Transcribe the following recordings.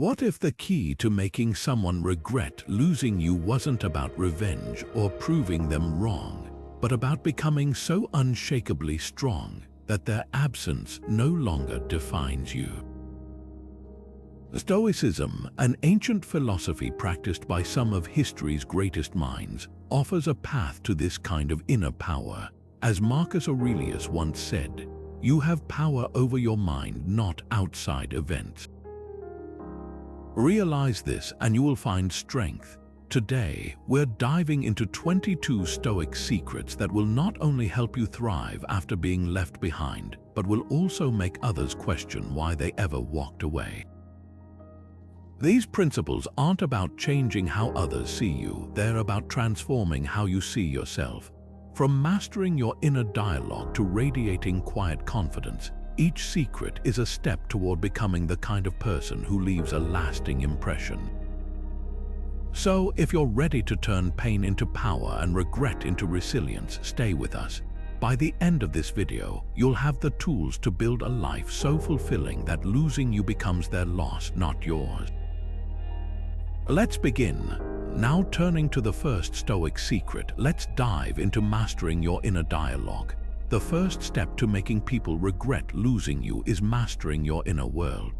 What if the key to making someone regret losing you wasn't about revenge or proving them wrong, but about becoming so unshakably strong that their absence no longer defines you? Stoicism, an ancient philosophy practiced by some of history's greatest minds, offers a path to this kind of inner power. As Marcus Aurelius once said, "You have power over your mind, not outside events." Realize this and you will find strength. Today, we're diving into 22 Stoic secrets that will not only help you thrive after being left behind, but will also make others question why they ever walked away. These principles aren't about changing how others see you, they're about transforming how you see yourself. From mastering your inner dialogue to radiating quiet confidence, each secret is a step toward becoming the kind of person who leaves a lasting impression. So, if you're ready to turn pain into power and regret into resilience, stay with us. By the end of this video, you'll have the tools to build a life so fulfilling that losing you becomes their loss, not yours. Let's begin. Now, turning to the first Stoic secret, let's dive into mastering your inner dialogue. The first step to making people regret losing you is mastering your inner world.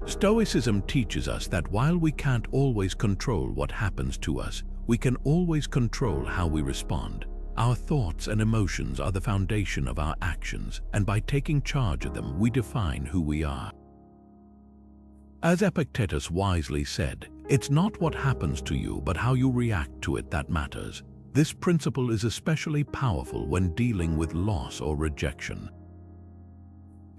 Stoicism teaches us that while we can't always control what happens to us, we can always control how we respond. Our thoughts and emotions are the foundation of our actions, and by taking charge of them, we define who we are. As Epictetus wisely said, "It's not what happens to you, but how you react to it that matters." This principle is especially powerful when dealing with loss or rejection.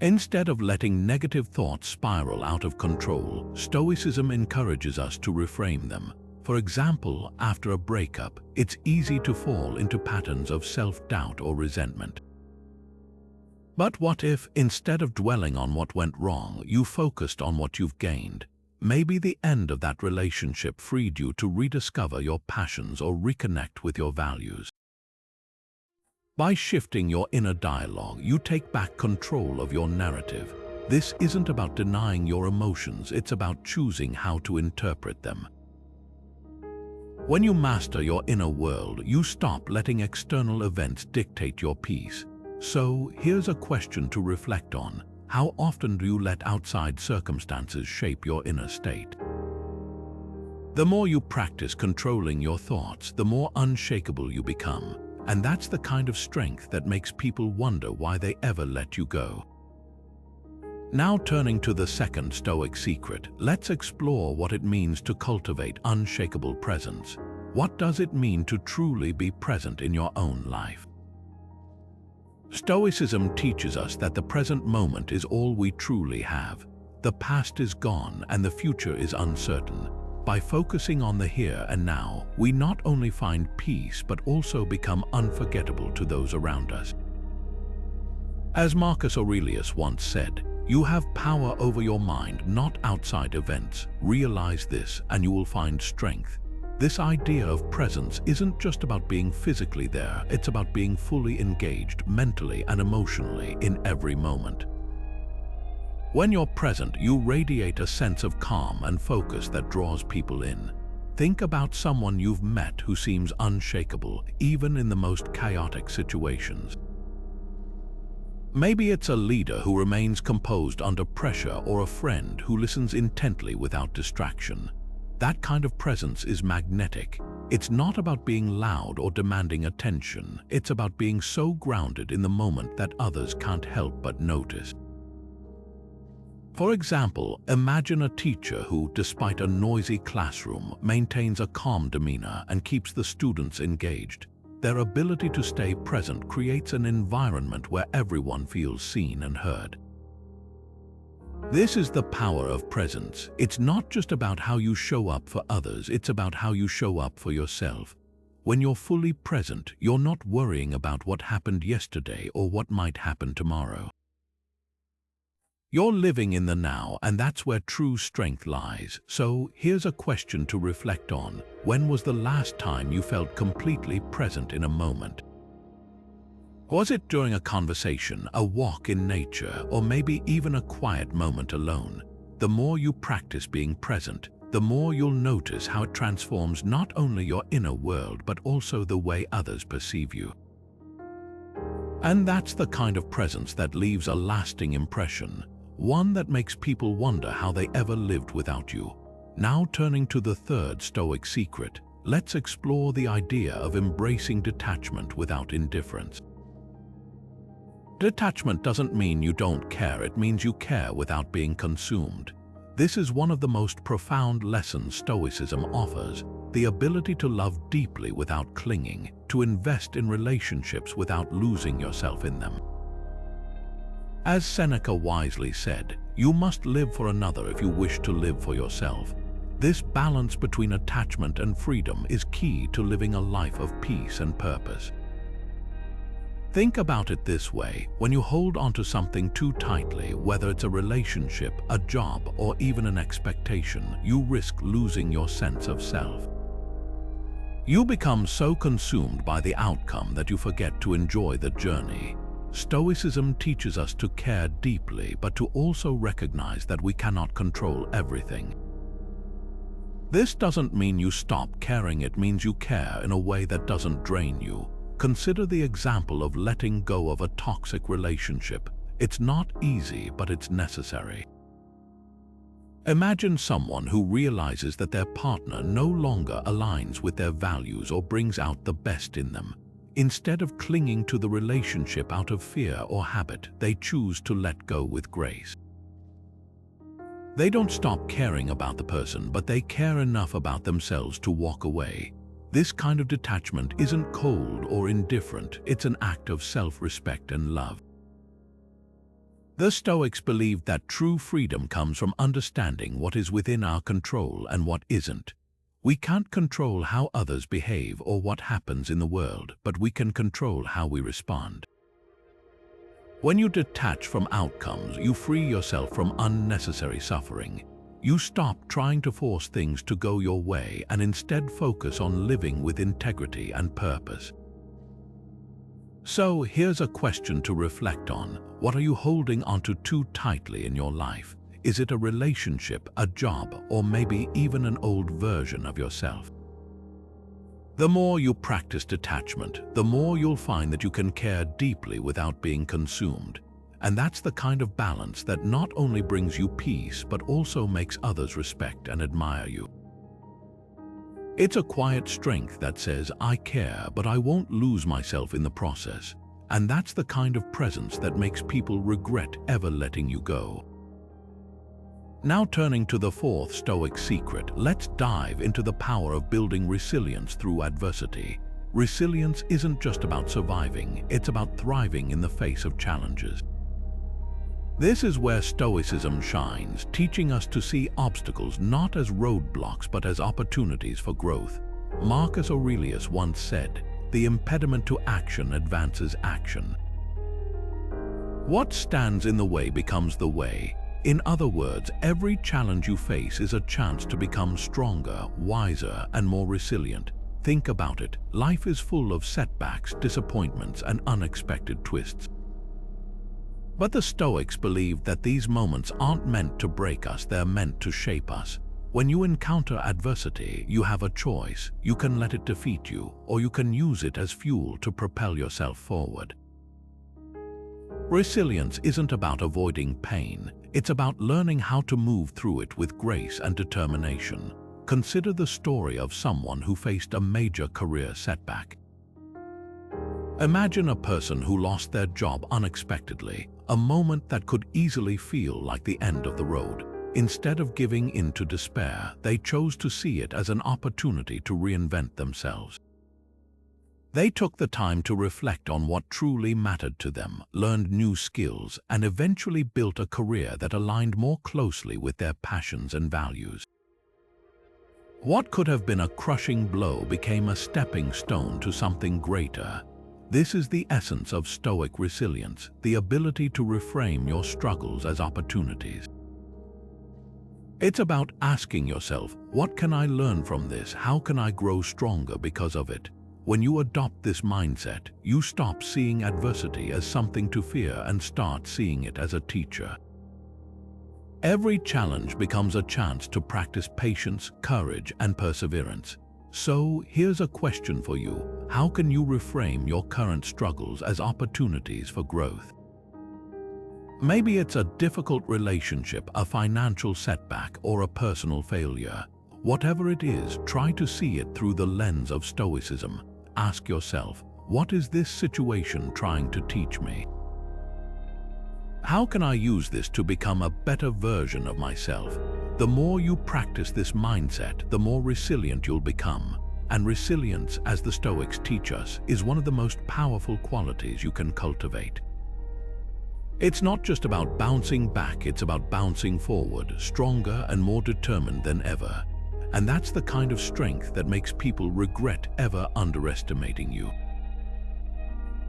Instead of letting negative thoughts spiral out of control, Stoicism encourages us to reframe them. For example, after a breakup, it's easy to fall into patterns of self-doubt or resentment. But what if, instead of dwelling on what went wrong, you focused on what you've gained? Maybe the end of that relationship freed you to rediscover your passions or reconnect with your values. By shifting your inner dialogue, you take back control of your narrative. This isn't about denying your emotions, it's about choosing how to interpret them. When you master your inner world, you stop letting external events dictate your peace. So, here's a question to reflect on. How often do you let outside circumstances shape your inner state? The more you practice controlling your thoughts, the more unshakable you become. And that's the kind of strength that makes people wonder why they ever let you go. Now, turning to the second Stoic secret, let's explore what it means to cultivate unshakable presence. What does it mean to truly be present in your own life? Stoicism teaches us that the present moment is all we truly have. The past is gone and the future is uncertain. By focusing on the here and now, we not only find peace but also become unforgettable to those around us. As Marcus Aurelius once said, "You have power over your mind, not outside events. Realize this and you will find strength." This idea of presence isn't just about being physically there, it's about being fully engaged mentally and emotionally in every moment. When you're present, you radiate a sense of calm and focus that draws people in. Think about someone you've met who seems unshakable, even in the most chaotic situations. Maybe it's a leader who remains composed under pressure or a friend who listens intently without distraction. That kind of presence is magnetic. It's not about being loud or demanding attention. It's about being so grounded in the moment that others can't help but notice. For example, imagine a teacher who, despite a noisy classroom, maintains a calm demeanor and keeps the students engaged. Their ability to stay present creates an environment where everyone feels seen and heard. This is the power of presence. It's not just about how you show up for others, it's about how you show up for yourself. When you're fully present, you're not worrying about what happened yesterday or what might happen tomorrow. You're living in the now, and that's where true strength lies. So, here's a question to reflect on. When was the last time you felt completely present in a moment? Was it during a conversation, a walk in nature, or maybe even a quiet moment alone? the more you practice being present, the more you'll notice how it transforms not only your inner world but also the way others perceive you. And that's the kind of presence that leaves a lasting impression, one that makes people wonder how they ever lived without you. Now turning to the third Stoic secret, let's explore the idea of embracing detachment without indifference. Detachment doesn't mean you don't care, it means you care without being consumed. This is one of the most profound lessons Stoicism offers, the ability to love deeply without clinging, to invest in relationships without losing yourself in them. As Seneca wisely said, you must live for another if you wish to live for yourself. This balance between attachment and freedom is key to living a life of peace and purpose. Think about it this way: when you hold onto something too tightly, whether it's a relationship, a job, or even an expectation, you risk losing your sense of self. You become so consumed by the outcome that you forget to enjoy the journey. Stoicism teaches us to care deeply, but to also recognize that we cannot control everything. This doesn't mean you stop caring, it means you care in a way that doesn't drain you. Consider the example of letting go of a toxic relationship. It's not easy, but it's necessary. Imagine someone who realizes that their partner no longer aligns with their values or brings out the best in them. Instead of clinging to the relationship out of fear or habit, they choose to let go with grace. They don't stop caring about the person, but they care enough about themselves to walk away. This kind of detachment isn't cold or indifferent, it's an act of self-respect and love. The Stoics believed that true freedom comes from understanding what is within our control and what isn't. We can't control how others behave or what happens in the world, but we can control how we respond. When you detach from outcomes, you free yourself from unnecessary suffering. You stop trying to force things to go your way and instead focus on living with integrity and purpose. So here's a question to reflect on. What are you holding onto too tightly in your life? Is it a relationship, a job, or maybe even an old version of yourself? The more you practice detachment, the more you'll find that you can care deeply without being consumed. And that's the kind of balance that not only brings you peace, but also makes others respect and admire you. It's a quiet strength that says, I care, but I won't lose myself in the process. And that's the kind of presence that makes people regret ever letting you go. Now turning to the fourth Stoic secret, let's dive into the power of building resilience through adversity. Resilience isn't just about surviving, it's about thriving in the face of challenges. This is where Stoicism shines, teaching us to see obstacles not as roadblocks but as opportunities for growth. Marcus Aurelius once said, "The impediment to action advances action." What stands in the way becomes the way. In other words, every challenge you face is a chance to become stronger, wiser, and more resilient. Think about it. Life is full of setbacks, disappointments, and unexpected twists. But the Stoics believed that these moments aren't meant to break us, they're meant to shape us. When you encounter adversity, you have a choice. You can let it defeat you, or you can use it as fuel to propel yourself forward. Resilience isn't about avoiding pain, it's about learning how to move through it with grace and determination. Consider the story of someone who faced a major career setback. Imagine a person who lost their job unexpectedly, a moment that could easily feel like the end of the road. Instead of giving in to despair, they chose to see it as an opportunity to reinvent themselves. They took the time to reflect on what truly mattered to them, learned new skills, and eventually built a career that aligned more closely with their passions and values. What could have been a crushing blow became a stepping stone to something greater. This is the essence of Stoic resilience, the ability to reframe your struggles as opportunities. It's about asking yourself, what can I learn from this? How can I grow stronger because of it? When you adopt this mindset, you stop seeing adversity as something to fear and start seeing it as a teacher. Every challenge becomes a chance to practice patience, courage, and perseverance. So, here's a question for you. How can you reframe your current struggles as opportunities for growth? Maybe it's a difficult relationship, a financial setback, or a personal failure. Whatever it is, try to see it through the lens of Stoicism. Ask yourself, what is this situation trying to teach me? How can I use this to become a better version of myself? The more you practice this mindset, the more resilient you'll become. And resilience, as the Stoics teach us, is one of the most powerful qualities you can cultivate. It's not just about bouncing back, it's about bouncing forward, stronger and more determined than ever. And that's the kind of strength that makes people regret ever underestimating you.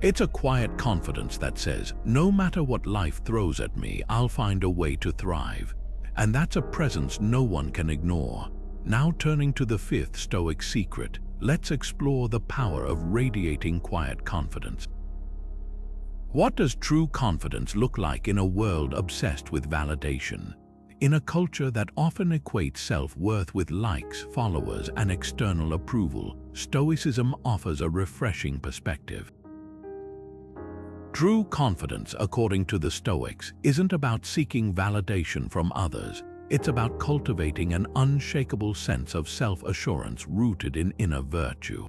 It's a quiet confidence that says, no matter what life throws at me, I'll find a way to thrive. And that's a presence no one can ignore. Now turning to the fifth Stoic secret, let's explore the power of radiating quiet confidence. What does true confidence look like in a world obsessed with validation? In a culture that often equates self-worth with likes, followers, and external approval, Stoicism offers a refreshing perspective. True confidence, according to the Stoics, isn't about seeking validation from others. It's about cultivating an unshakable sense of self-assurance rooted in inner virtue.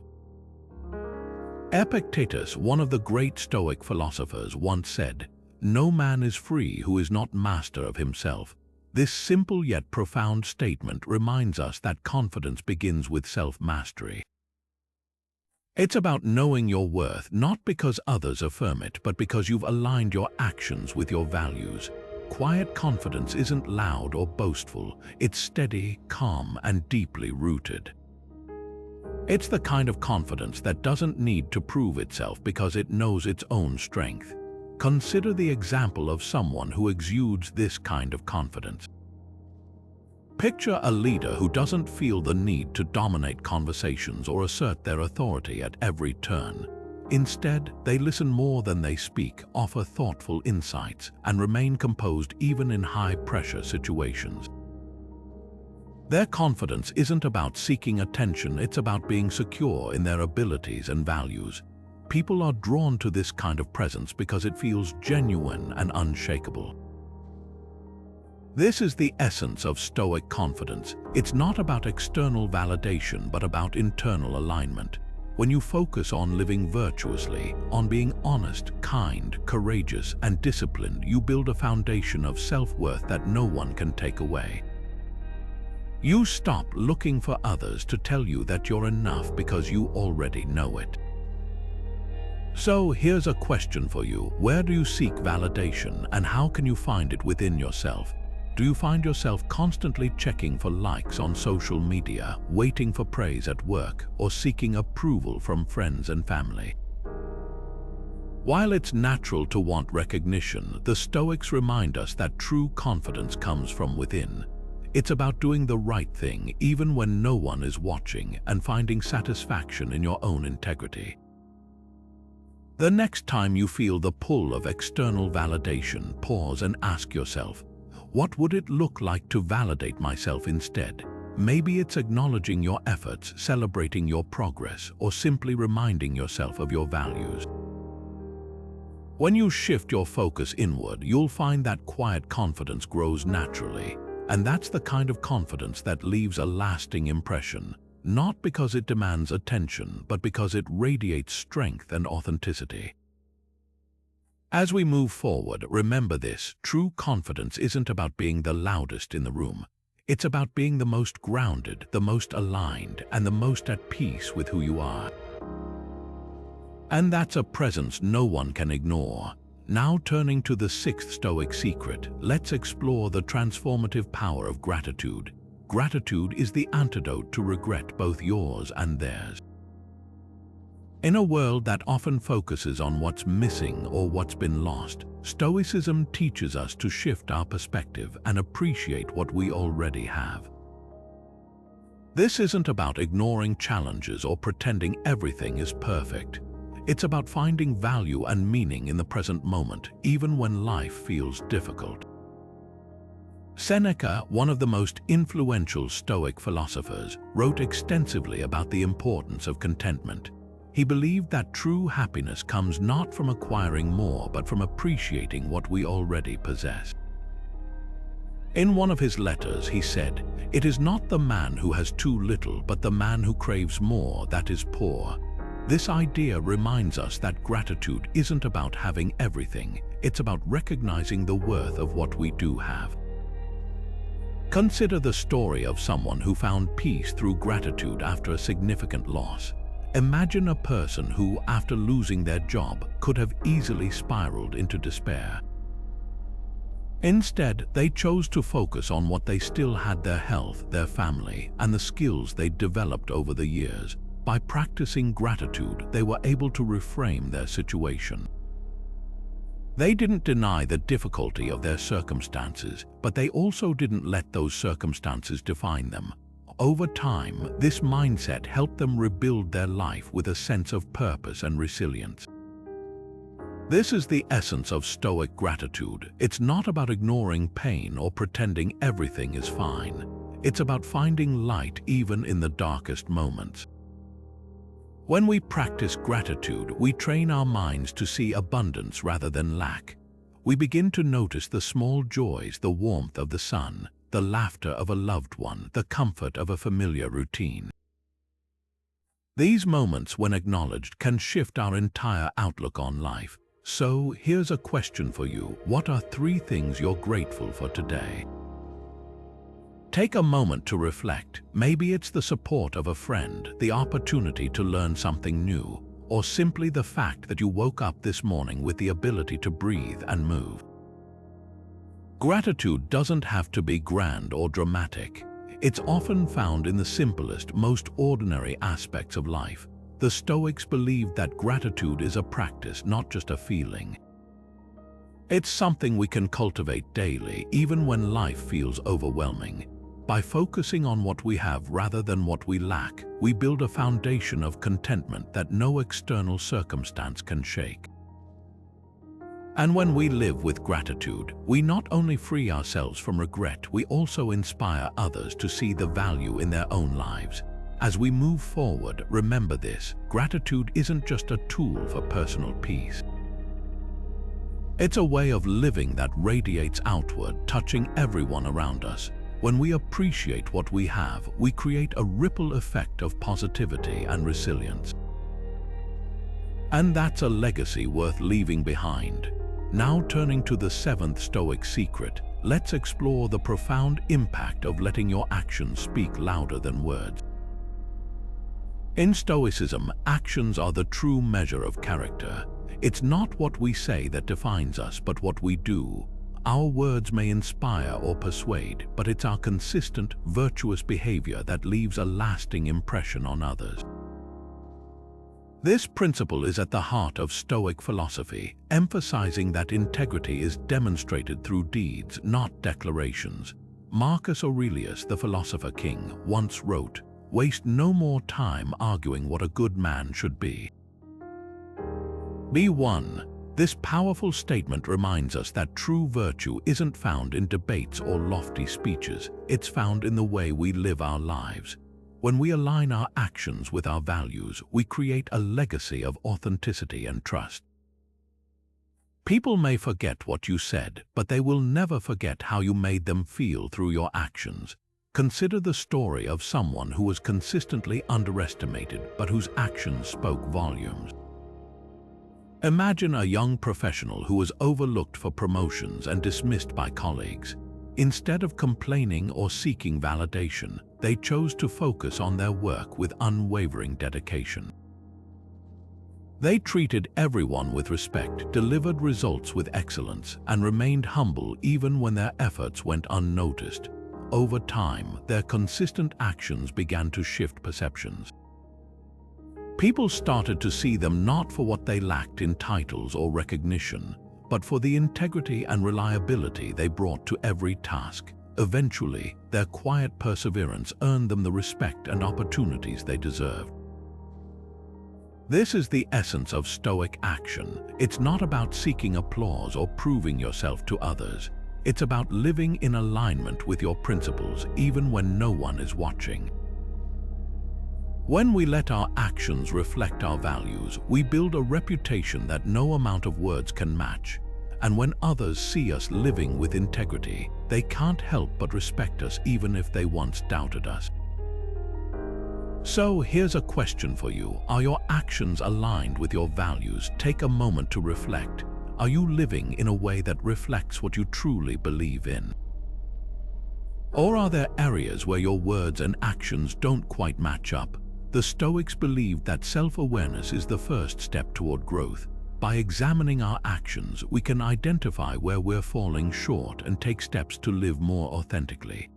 Epictetus, one of the great Stoic philosophers, once said, "No man is free who is not master of himself." This simple yet profound statement reminds us that confidence begins with self-mastery. It's about knowing your worth, not because others affirm it, but because you've aligned your actions with your values. Quiet confidence isn't loud or boastful. It's steady, calm, and deeply rooted. It's the kind of confidence that doesn't need to prove itself because it knows its own strength. Consider the example of someone who exudes this kind of confidence. Picture a leader who doesn't feel the need to dominate conversations or assert their authority at every turn. Instead, they listen more than they speak, offer thoughtful insights, and remain composed even in high-pressure situations. Their confidence isn't about seeking attention, it's about being secure in their abilities and values. People are drawn to this kind of presence because it feels genuine and unshakable. This is the essence of Stoic confidence. It's not about external validation, but about internal alignment. When you focus on living virtuously, on being honest, kind, courageous, and disciplined, you build a foundation of self-worth that no one can take away. You stop looking for others to tell you that you're enough because you already know it. So here's a question for you. Where do you seek validation, and how can you find it within yourself? Do you find yourself constantly checking for likes on social media, waiting for praise at work, or seeking approval from friends and family? While it's natural to want recognition, the Stoics remind us that true confidence comes from within. It's about doing the right thing even when no one is watching and finding satisfaction in your own integrity. The next time you feel the pull of external validation, pause and ask yourself, what would it look like to validate myself instead? Maybe it's acknowledging your efforts, celebrating your progress, or simply reminding yourself of your values. When you shift your focus inward, you'll find that quiet confidence grows naturally. And that's the kind of confidence that leaves a lasting impression, not because it demands attention, but because it radiates strength and authenticity. As we move forward, remember this: true confidence isn't about being the loudest in the room. It's about being the most grounded, the most aligned, and the most at peace with who you are. And that's a presence no one can ignore. Now turning to the sixth Stoic secret, let's explore the transformative power of gratitude. Gratitude is the antidote to regret, both yours and theirs. In a world that often focuses on what's missing or what's been lost, Stoicism teaches us to shift our perspective and appreciate what we already have. This isn't about ignoring challenges or pretending everything is perfect. It's about finding value and meaning in the present moment, even when life feels difficult. Seneca, one of the most influential Stoic philosophers, wrote extensively about the importance of contentment. He believed that true happiness comes not from acquiring more, but from appreciating what we already possess. In one of his letters, he said, "It is not the man who has too little, but the man who craves more that is poor." This idea reminds us that gratitude isn't about having everything, it's about recognizing the worth of what we do have. Consider the story of someone who found peace through gratitude after a significant loss. Imagine a person who, after losing their job, could have easily spiraled into despair. Instead, they chose to focus on what they still had: their health, their family, and the skills they'd developed over the years. By practicing gratitude, they were able to reframe their situation. They didn't deny the difficulty of their circumstances, but they also didn't let those circumstances define them. Over time, this mindset helped them rebuild their life with a sense of purpose and resilience. This is the essence of Stoic gratitude. It's not about ignoring pain or pretending everything is fine. It's about finding light even in the darkest moments. When we practice gratitude, we train our minds to see abundance rather than lack. We begin to notice the small joys: the warmth of the sun, the laughter of a loved one, the comfort of a familiar routine. These moments, when acknowledged, can shift our entire outlook on life. So, here's a question for you. What are 3 things you're grateful for today? Take a moment to reflect. Maybe it's the support of a friend, the opportunity to learn something new, or simply the fact that you woke up this morning with the ability to breathe and move. Gratitude doesn't have to be grand or dramatic. It's often found in the simplest, most ordinary aspects of life. The Stoics believed that gratitude is a practice, not just a feeling. It's something we can cultivate daily, even when life feels overwhelming. By focusing on what we have rather than what we lack, we build a foundation of contentment that no external circumstance can shake. And when we live with gratitude, we not only free ourselves from regret, we also inspire others to see the value in their own lives. As we move forward, remember this: gratitude isn't just a tool for personal peace. It's a way of living that radiates outward, touching everyone around us. When we appreciate what we have, we create a ripple effect of positivity and resilience. And that's a legacy worth leaving behind. Now, turning to the 7th Stoic secret, let's explore the profound impact of letting your actions speak louder than words. In Stoicism, actions are the true measure of character. It's not what we say that defines us, but what we do. Our words may inspire or persuade, but it's our consistent, virtuous behavior that leaves a lasting impression on others. This principle is at the heart of Stoic philosophy, emphasizing that integrity is demonstrated through deeds, not declarations. Marcus Aurelius, the philosopher king, once wrote, "Waste no more time arguing what a good man should be. Be one." This powerful statement reminds us that true virtue isn't found in debates or lofty speeches. It's found in the way we live our lives. When we align our actions with our values, we create a legacy of authenticity and trust. People may forget what you said, but they will never forget how you made them feel through your actions. Consider the story of someone who was consistently underestimated, but whose actions spoke volumes. Imagine a young professional who was overlooked for promotions and dismissed by colleagues. Instead of complaining or seeking validation, they chose to focus on their work with unwavering dedication. They treated everyone with respect, delivered results with excellence, and remained humble even when their efforts went unnoticed. Over time, their consistent actions began to shift perceptions. People started to see them not for what they lacked in titles or recognition, but for the integrity and reliability they brought to every task. Eventually, their quiet perseverance earned them the respect and opportunities they deserved. This is the essence of Stoic action. It's not about seeking applause or proving yourself to others. It's about living in alignment with your principles even when no one is watching. When we let our actions reflect our values, we build a reputation that no amount of words can match. And when others see us living with integrity, they can't help but respect us even if they once doubted us. So here's a question for you. Are your actions aligned with your values? Take a moment to reflect. Are you living in a way that reflects what you truly believe in? Or are there areas where your words and actions don't quite match up? The Stoics believed that self-awareness is the first step toward growth. By examining our actions, we can identify where we're falling short and take steps to live more authentically.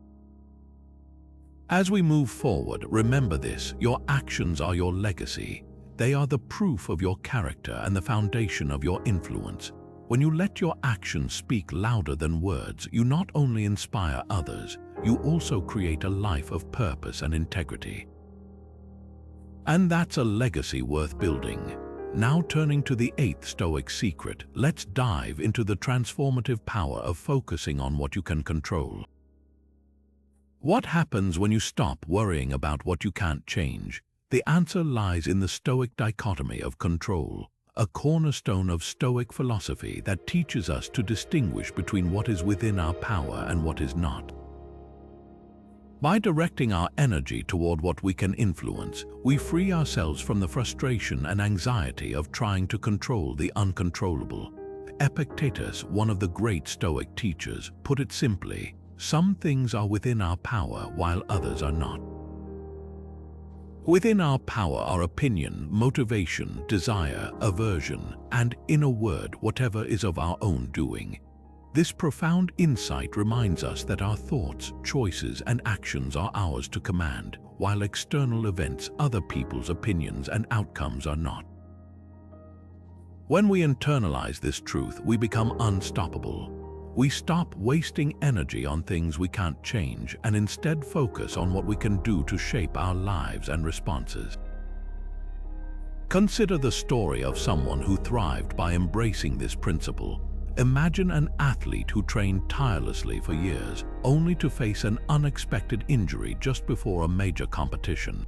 As we move forward, remember this: your actions are your legacy. They are the proof of your character and the foundation of your influence. When you let your actions speak louder than words, you not only inspire others, you also create a life of purpose and integrity. And that's a legacy worth building. Now turning to the 8th Stoic secret, let's dive into the transformative power of focusing on what you can control. What happens when you stop worrying about what you can't change? The answer lies in the Stoic dichotomy of control, a cornerstone of Stoic philosophy that teaches us to distinguish between what is within our power and what is not. By directing our energy toward what we can influence, we free ourselves from the frustration and anxiety of trying to control the uncontrollable. Epictetus, one of the great Stoic teachers, put it simply: some things are within our power while others are not. Within our power are opinion, motivation, desire, aversion, and, in a word, whatever is of our own doing. This profound insight reminds us that our thoughts, choices, and actions are ours to command, while external events, other people's opinions and outcomes are not. When we internalize this truth, we become unstoppable. We stop wasting energy on things we can't change and instead focus on what we can do to shape our lives and responses. Consider the story of someone who thrived by embracing this principle. Imagine an athlete who trained tirelessly for years, only to face an unexpected injury just before a major competition.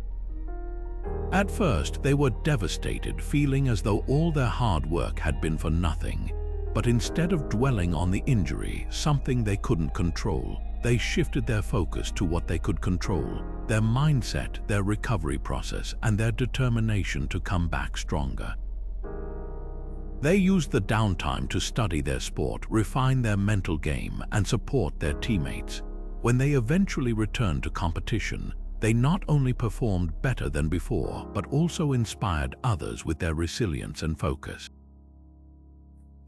At first, they were devastated, feeling as though all their hard work had been for nothing. But instead of dwelling on the injury, something they couldn't control, they shifted their focus to what they could control: their mindset, their recovery process, and their determination to come back stronger. They used the downtime to study their sport, refine their mental game, and support their teammates. When they eventually returned to competition, they not only performed better than before, but also inspired others with their resilience and focus.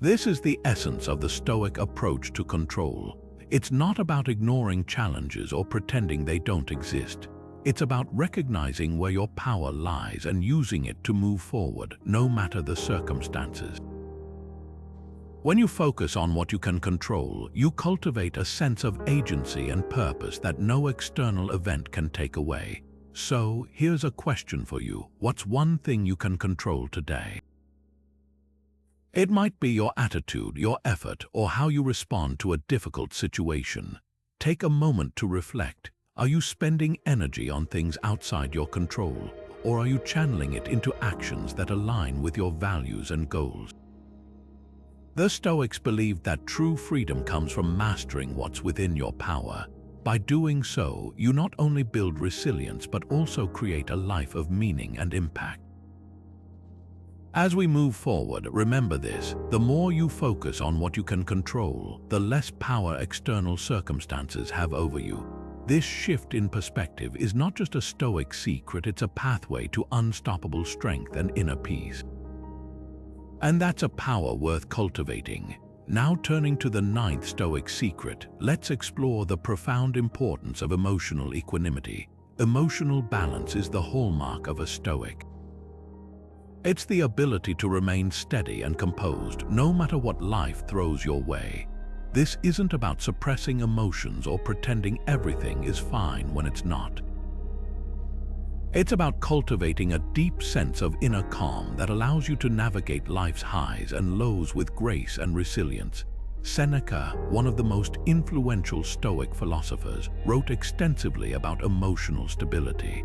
This is the essence of the Stoic approach to control. It's not about ignoring challenges or pretending they don't exist. It's about recognizing where your power lies and using it to move forward, no matter the circumstances. When you focus on what you can control, you cultivate a sense of agency and purpose that no external event can take away. So, here's a question for you. What's one thing you can control today? It might be your attitude, your effort, or how you respond to a difficult situation. Take a moment to reflect. Are you spending energy on things outside your control, or are you channeling it into actions that align with your values and goals? The Stoics believed that true freedom comes from mastering what's within your power. By doing so, you not only build resilience but also create a life of meaning and impact. As we move forward, remember this: the more you focus on what you can control, the less power external circumstances have over you. This shift in perspective is not just a Stoic secret, it's a pathway to unstoppable strength and inner peace. And that's a power worth cultivating. Now turning to the 9th Stoic secret, let's explore the profound importance of emotional equanimity. Emotional balance is the hallmark of a Stoic. It's the ability to remain steady and composed, no matter what life throws your way. This isn't about suppressing emotions or pretending everything is fine when it's not. It's about cultivating a deep sense of inner calm that allows you to navigate life's highs and lows with grace and resilience. Seneca, one of the most influential Stoic philosophers, wrote extensively about emotional stability.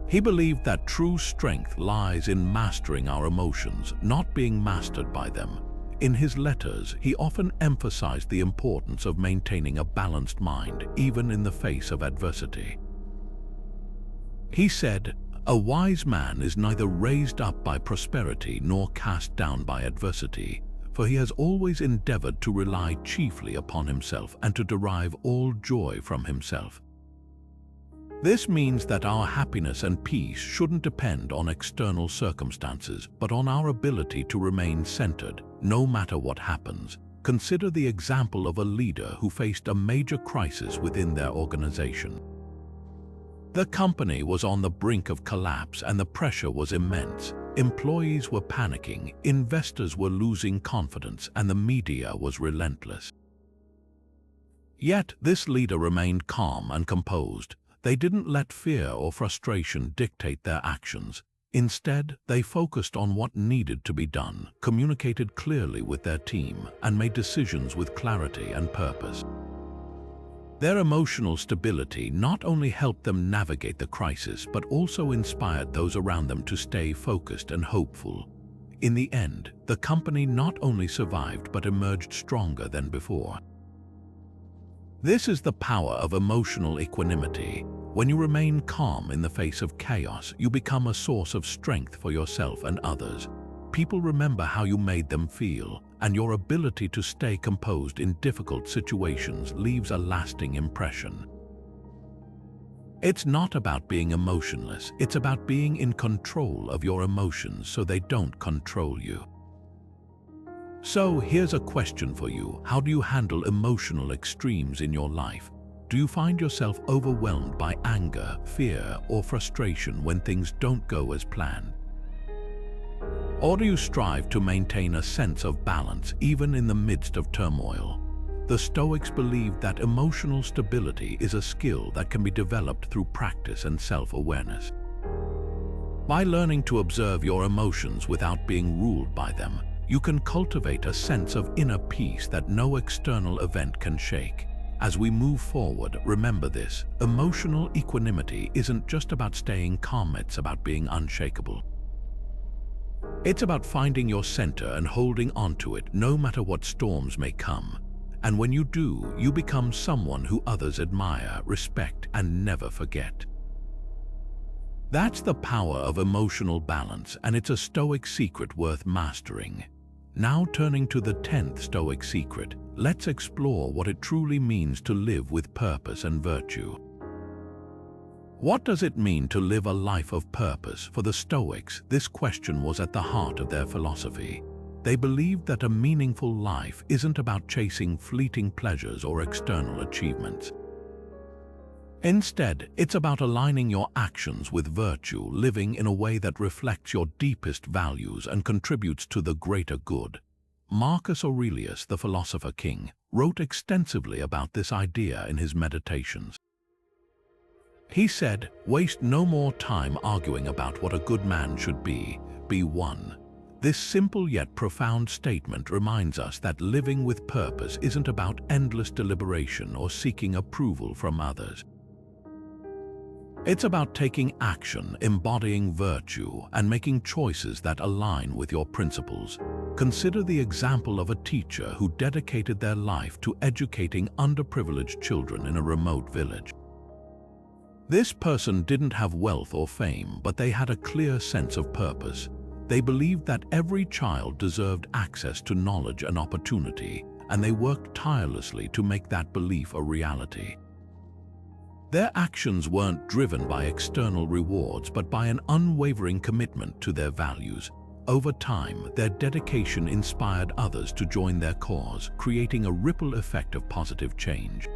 He believed that true strength lies in mastering our emotions, not being mastered by them. In his letters, he often emphasized the importance of maintaining a balanced mind, even in the face of adversity. He said, "A wise man is neither raised up by prosperity nor cast down by adversity, for he has always endeavored to rely chiefly upon himself and to derive all joy from himself." This means that our happiness and peace shouldn't depend on external circumstances, but on our ability to remain centered, no matter what happens. Consider the example of a leader who faced a major crisis within their organization. The company was on the brink of collapse and the pressure was immense. Employees were panicking, investors were losing confidence, and the media was relentless. Yet this leader remained calm and composed. They didn't let fear or frustration dictate their actions. Instead, they focused on what needed to be done, communicated clearly with their team, and made decisions with clarity and purpose. Their emotional stability not only helped them navigate the crisis, but also inspired those around them to stay focused and hopeful. In the end, the company not only survived but emerged stronger than before. This is the power of emotional equanimity. When you remain calm in the face of chaos, you become a source of strength for yourself and others. People remember how you made them feel, and your ability to stay composed in difficult situations leaves a lasting impression. It's not about being emotionless, it's about being in control of your emotions so they don't control you. So here's a question for you. How do you handle emotional extremes in your life? Do you find yourself overwhelmed by anger, fear, or frustration when things don't go as planned? Or do you strive to maintain a sense of balance even in the midst of turmoil? The Stoics believed that emotional stability is a skill that can be developed through practice and self-awareness. By learning to observe your emotions without being ruled by them, you can cultivate a sense of inner peace that no external event can shake. As we move forward, remember this: emotional equanimity isn't just about staying calm, it's about being unshakable. It's about finding your center and holding onto it no matter what storms may come. And when you do, you become someone who others admire, respect, and never forget. That's the power of emotional balance, and it's a Stoic secret worth mastering. Now turning to the 10th Stoic secret, let's explore what it truly means to live with purpose and virtue. What does it mean to live a life of purpose? For the Stoics, this question was at the heart of their philosophy. They believed that a meaningful life isn't about chasing fleeting pleasures or external achievements. Instead, it's about aligning your actions with virtue, living in a way that reflects your deepest values and contributes to the greater good. Marcus Aurelius, the philosopher king, wrote extensively about this idea in his Meditations. He said, "Waste no more time arguing about what a good man should be one." This simple yet profound statement reminds us that living with purpose isn't about endless deliberation or seeking approval from others. It's about taking action, embodying virtue, and making choices that align with your principles. Consider the example of a teacher who dedicated their life to educating underprivileged children in a remote village. This person didn't have wealth or fame, but they had a clear sense of purpose. They believed that every child deserved access to knowledge and opportunity, and they worked tirelessly to make that belief a reality. Their actions weren't driven by external rewards, but by an unwavering commitment to their values. Over time, their dedication inspired others to join their cause, creating a ripple effect of positive change.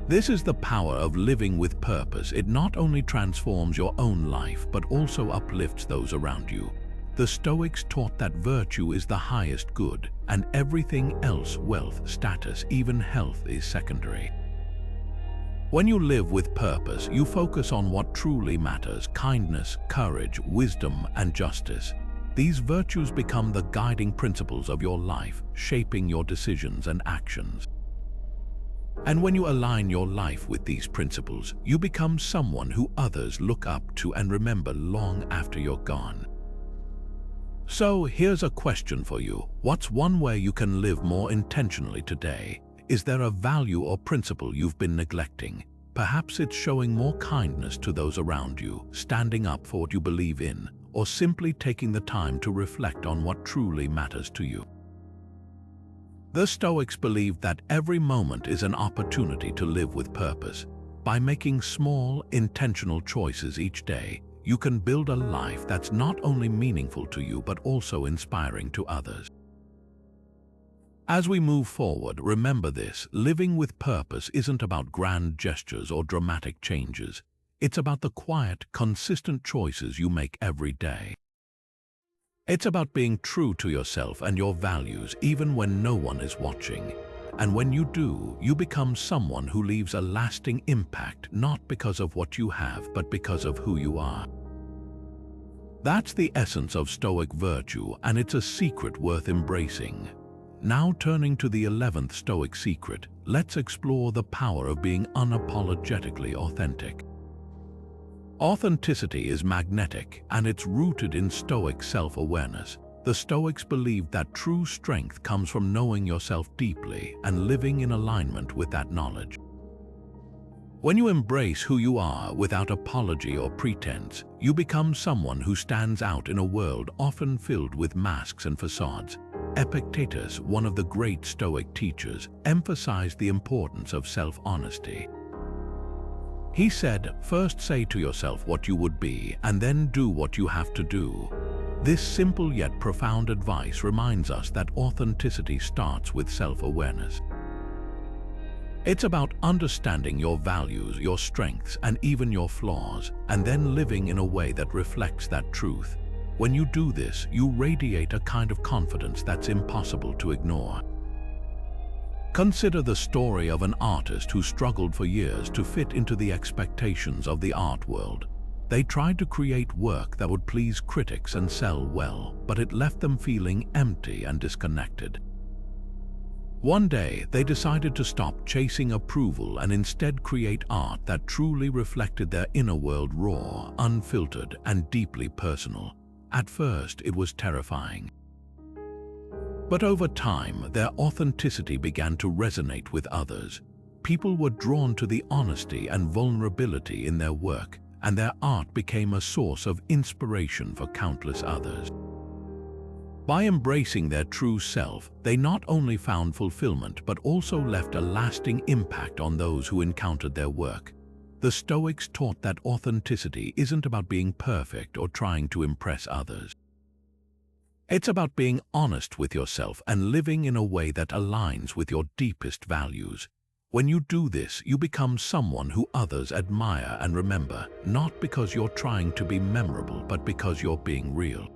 This is the power of living with purpose. It not only transforms your own life, but also uplifts those around you. The Stoics taught that virtue is the highest good, and everything else, wealth, status, even health, is secondary. When you live with purpose, you focus on what truly matters: kindness, courage, wisdom, and justice. these virtues become the guiding principles of your life, shaping your decisions and actions. And when you align your life with these principles, you become someone who others look up to and remember long after you're gone. So here's a question for you. What's one way you can live more intentionally today? Is there a value or principle you've been neglecting? Perhaps it's showing more kindness to those around you, standing up for what you believe in, or simply taking the time to reflect on what truly matters to you. The Stoics believed that every moment is an opportunity to live with purpose. By making small, intentional choices each day, you can build a life that's not only meaningful to you but also inspiring to others. As we move forward, remember this: living with purpose isn't about grand gestures or dramatic changes. It's about the quiet, consistent choices you make every day. It's about being true to yourself and your values even when no one is watching. And when you do, you become someone who leaves a lasting impact, not because of what you have, but because of who you are. That's the essence of Stoic virtue, and it's a secret worth embracing. Now turning to the 11th Stoic secret, let's explore the power of being unapologetically authentic. Authenticity is magnetic, and it's rooted in Stoic self-awareness. The Stoics believed that true strength comes from knowing yourself deeply and living in alignment with that knowledge. When you embrace who you are without apology or pretense, you become someone who stands out in a world often filled with masks and facades. Epictetus, one of the great Stoic teachers, emphasized the importance of self-honesty. He said, "First say to yourself what you would be, and then do what you have to do." This simple yet profound advice reminds us that authenticity starts with self-awareness. It's about understanding your values, your strengths, and even your flaws, and then living in a way that reflects that truth. When you do this, you radiate a kind of confidence that's impossible to ignore. Consider the story of an artist who struggled for years to fit into the expectations of the art world. They tried to create work that would please critics and sell well, but it left them feeling empty and disconnected. One day, they decided to stop chasing approval and instead create art that truly reflected their inner world, raw, unfiltered, and deeply personal. At first, it was terrifying. But over time, their authenticity began to resonate with others. People were drawn to the honesty and vulnerability in their work, and their art became a source of inspiration for countless others. By embracing their true self, they not only found fulfillment but also left a lasting impact on those who encountered their work. The Stoics taught that authenticity isn't about being perfect or trying to impress others. It's about being honest with yourself and living in a way that aligns with your deepest values. When you do this, you become someone who others admire and remember, not because you're trying to be memorable, but because you're being real.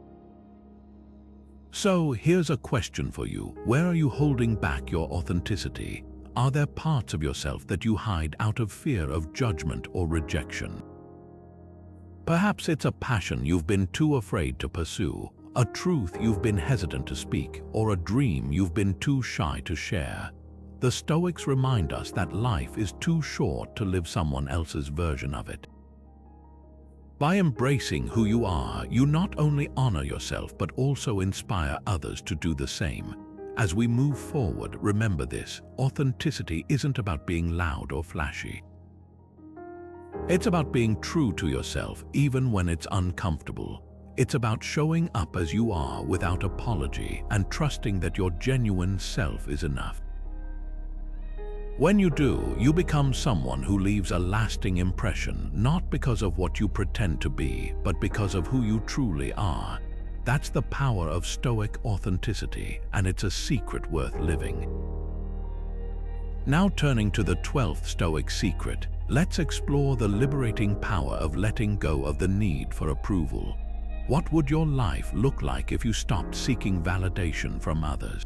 So, here's a question for you. Where are you holding back your authenticity? Are there parts of yourself that you hide out of fear of judgment or rejection? Perhaps it's a passion you've been too afraid to pursue, a truth you've been hesitant to speak, or a dream you've been too shy to share. The Stoics remind us that life is too short to live someone else's version of it. By embracing who you are, you not only honor yourself but also inspire others to do the same. As we move forward, remember this: authenticity isn't about being loud or flashy. It's about being true to yourself even when it's uncomfortable. It's about showing up as you are without apology and trusting that your genuine self is enough. When you do, you become someone who leaves a lasting impression, not because of what you pretend to be, but because of who you truly are. That's the power of Stoic authenticity, and it's a secret worth living. Now turning to the 12th Stoic secret, let's explore the liberating power of letting go of the need for approval. What would your life look like if you stopped seeking validation from others?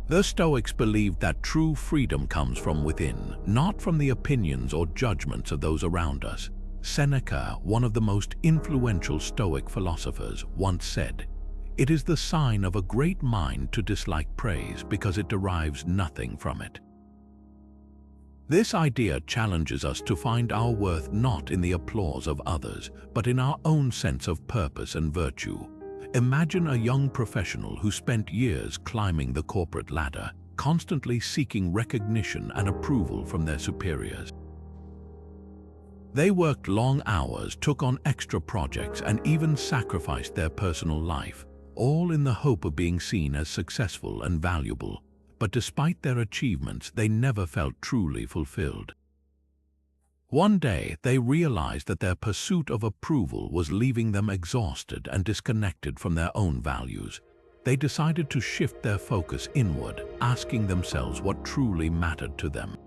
The Stoics believed that true freedom comes from within, not from the opinions or judgments of those around us. Seneca, one of the most influential Stoic philosophers, once said, "It is the sign of a great mind to dislike praise because it derives nothing from it." This idea challenges us to find our worth not in the applause of others, but in our own sense of purpose and virtue. Imagine a young professional who spent years climbing the corporate ladder, constantly seeking recognition and approval from their superiors. They worked long hours, took on extra projects, and even sacrificed their personal life, all in the hope of being seen as successful and valuable. But despite their achievements, they never felt truly fulfilled. One day, they realized that their pursuit of approval was leaving them exhausted and disconnected from their own values. They decided to shift their focus inward, asking themselves what truly mattered to them.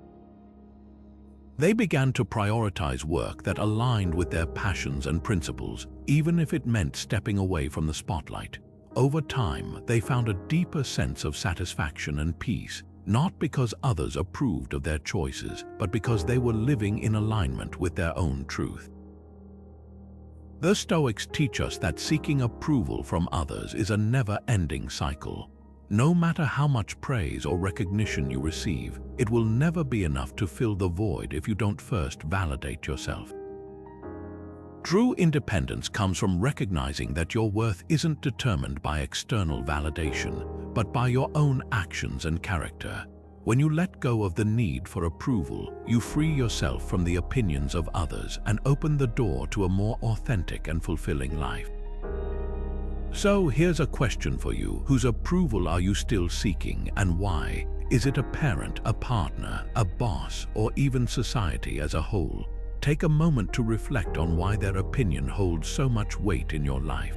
They began to prioritize work that aligned with their passions and principles, even if it meant stepping away from the spotlight. Over time, they found a deeper sense of satisfaction and peace, not because others approved of their choices, but because they were living in alignment with their own truth. The Stoics teach us that seeking approval from others is a never-ending cycle. No matter how much praise or recognition you receive, it will never be enough to fill the void if you don't first validate yourself. True independence comes from recognizing that your worth isn't determined by external validation, but by your own actions and character. When you let go of the need for approval, you free yourself from the opinions of others and open the door to a more authentic and fulfilling life. So here's a question for you. Whose approval are you still seeking, and why? Is it a parent, a partner, a boss, or even society as a whole? Take a moment to reflect on why their opinion holds so much weight in your life.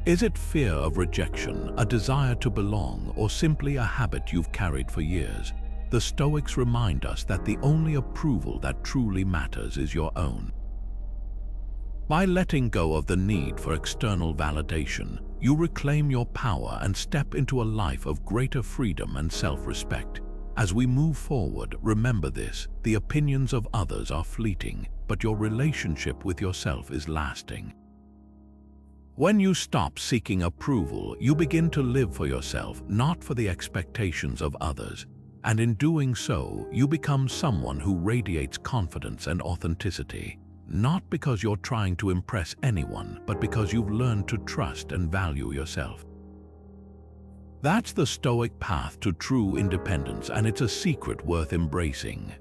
Is it fear of rejection, a desire to belong, or simply a habit you've carried for years? The Stoics remind us that the only approval that truly matters is your own. By letting go of the need for external validation, you reclaim your power and step into a life of greater freedom and self-respect. As we move forward, remember this: the opinions of others are fleeting, but your relationship with yourself is lasting. When you stop seeking approval, you begin to live for yourself, not for the expectations of others. And in doing so, you become someone who radiates confidence and authenticity, not because you're trying to impress anyone, but because you've learned to trust and value yourself. That's the Stoic path to true independence, and it's a secret worth embracing.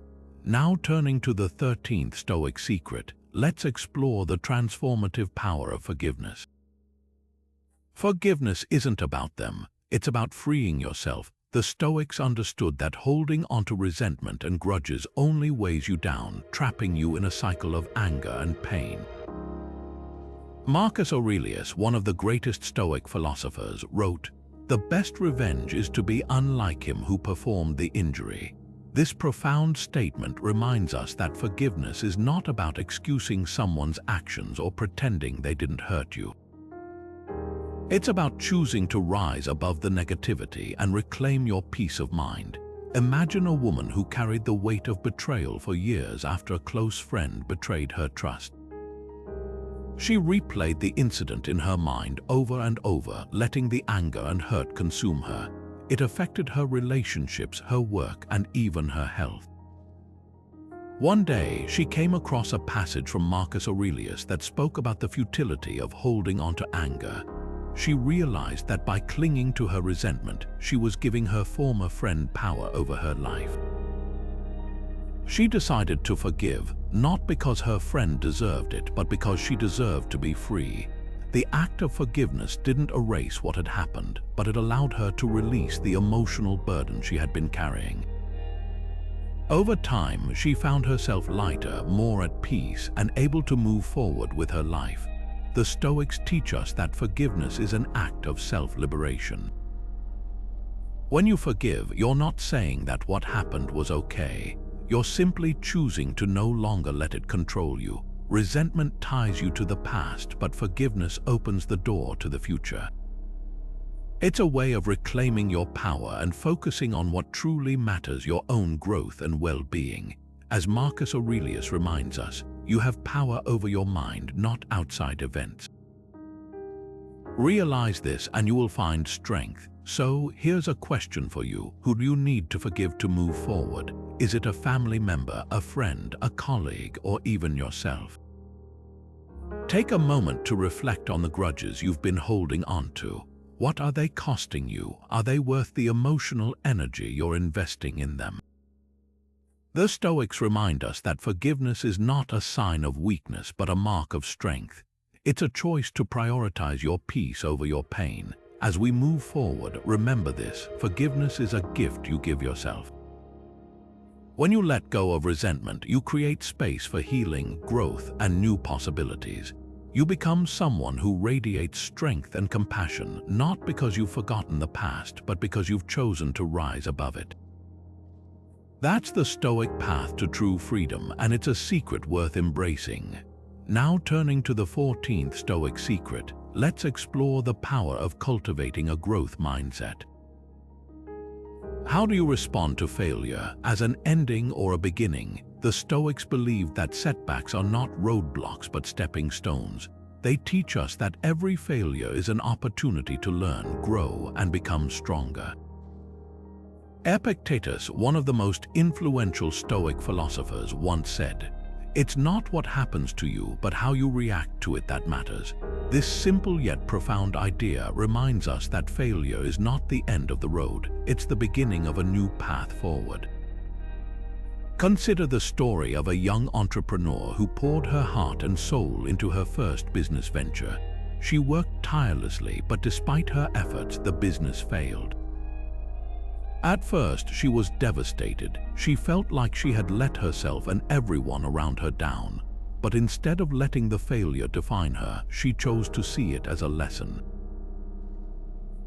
Now turning to the 13th Stoic secret, let's explore the transformative power of forgiveness. Forgiveness isn't about them, it's about freeing yourself. The Stoics understood that holding onto resentment and grudges only weighs you down, trapping you in a cycle of anger and pain. Marcus Aurelius, one of the greatest Stoic philosophers, wrote, "The best revenge is to be unlike him who performed the injury." This profound statement reminds us that forgiveness is not about excusing someone's actions or pretending they didn't hurt you. It's about choosing to rise above the negativity and reclaim your peace of mind. Imagine a woman who carried the weight of betrayal for years after a close friend betrayed her trust. She replayed the incident in her mind over and over, letting the anger and hurt consume her. It affected her relationships, her work, and even her health. One day, she came across a passage from Marcus Aurelius that spoke about the futility of holding on to anger. She realized that by clinging to her resentment, she was giving her former friend power over her life. She decided to forgive, not because her friend deserved it, but because she deserved to be free. The act of forgiveness didn't erase what had happened, but it allowed her to release the emotional burden she had been carrying. Over time, she found herself lighter, more at peace, and able to move forward with her life. The Stoics teach us that forgiveness is an act of self-liberation. When you forgive, you're not saying that what happened was okay. You're simply choosing to no longer let it control you. Resentment ties you to the past, but forgiveness opens the door to the future. It's a way of reclaiming your power and focusing on what truly matters, your own growth and well-being. As Marcus Aurelius reminds us, You have power over your mind, not outside events. Realize this and you will find strength. So, here's a question for you. Who do you need to forgive to move forward? Is it a family member, a friend, a colleague, or even yourself? Take a moment to reflect on the grudges you've been holding onto. What are they costing you? Are they worth the emotional energy you're investing in them? The Stoics remind us that forgiveness is not a sign of weakness but a mark of strength. It's a choice to prioritize your peace over your pain. As we move forward, remember this: forgiveness is a gift you give yourself. When you let go of resentment, you create space for healing, growth, and new possibilities. You become someone who radiates strength and compassion, not because you've forgotten the past, but because you've chosen to rise above it. That's the Stoic path to true freedom, and it's a secret worth embracing. Now, turning to the 14th Stoic secret, let's explore the power of cultivating a growth mindset. How do you respond to failure, as an ending or a beginning? The Stoics believe that setbacks are not roadblocks but stepping stones. They teach us that every failure is an opportunity to learn, grow, and become stronger. Epictetus, one of the most influential Stoic philosophers, once said, "It's not what happens to you, but how you react to it that matters." This simple yet profound idea reminds us that failure is not the end of the road, it's the beginning of a new path forward. Consider the story of a young entrepreneur who poured her heart and soul into her first business venture. She worked tirelessly, but despite her efforts, the business failed. At first, she was devastated. She felt like she had let herself and everyone around her down. But instead of letting the failure define her, she chose to see it as a lesson.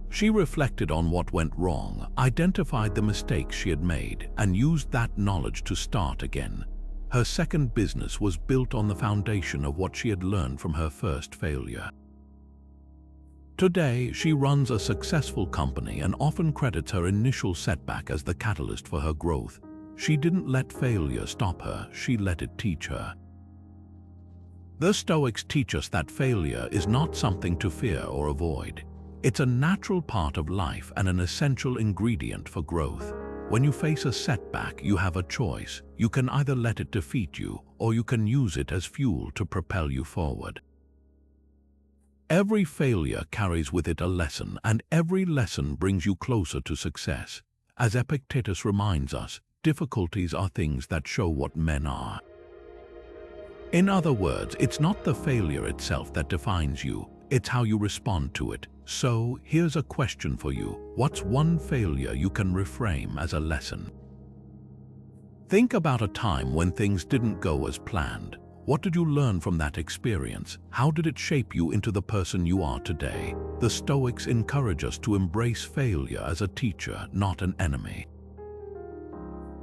She reflected on what went wrong, identified the mistakes she had made, and used that knowledge to start again. Her second business was built on the foundation of what she had learned from her first failure. Today, she runs a successful company and often credits her initial setback as the catalyst for her growth. She didn't let failure stop her, she let it teach her. The Stoics teach us that failure is not something to fear or avoid. It's a natural part of life and an essential ingredient for growth. When you face a setback, you have a choice. You can either let it defeat you, or you can use it as fuel to propel you forward. Every failure carries with it a lesson, and every lesson brings you closer to success. As Epictetus reminds us, difficulties are things that show what men are. In other words, it's not the failure itself that defines you, it's how you respond to it. So, here's a question for you. What's one failure you can reframe as a lesson? Think about a time when things didn't go as planned. What did you learn from that experience? How did it shape you into the person you are today? The Stoics encourage us to embrace failure as a teacher, not an enemy.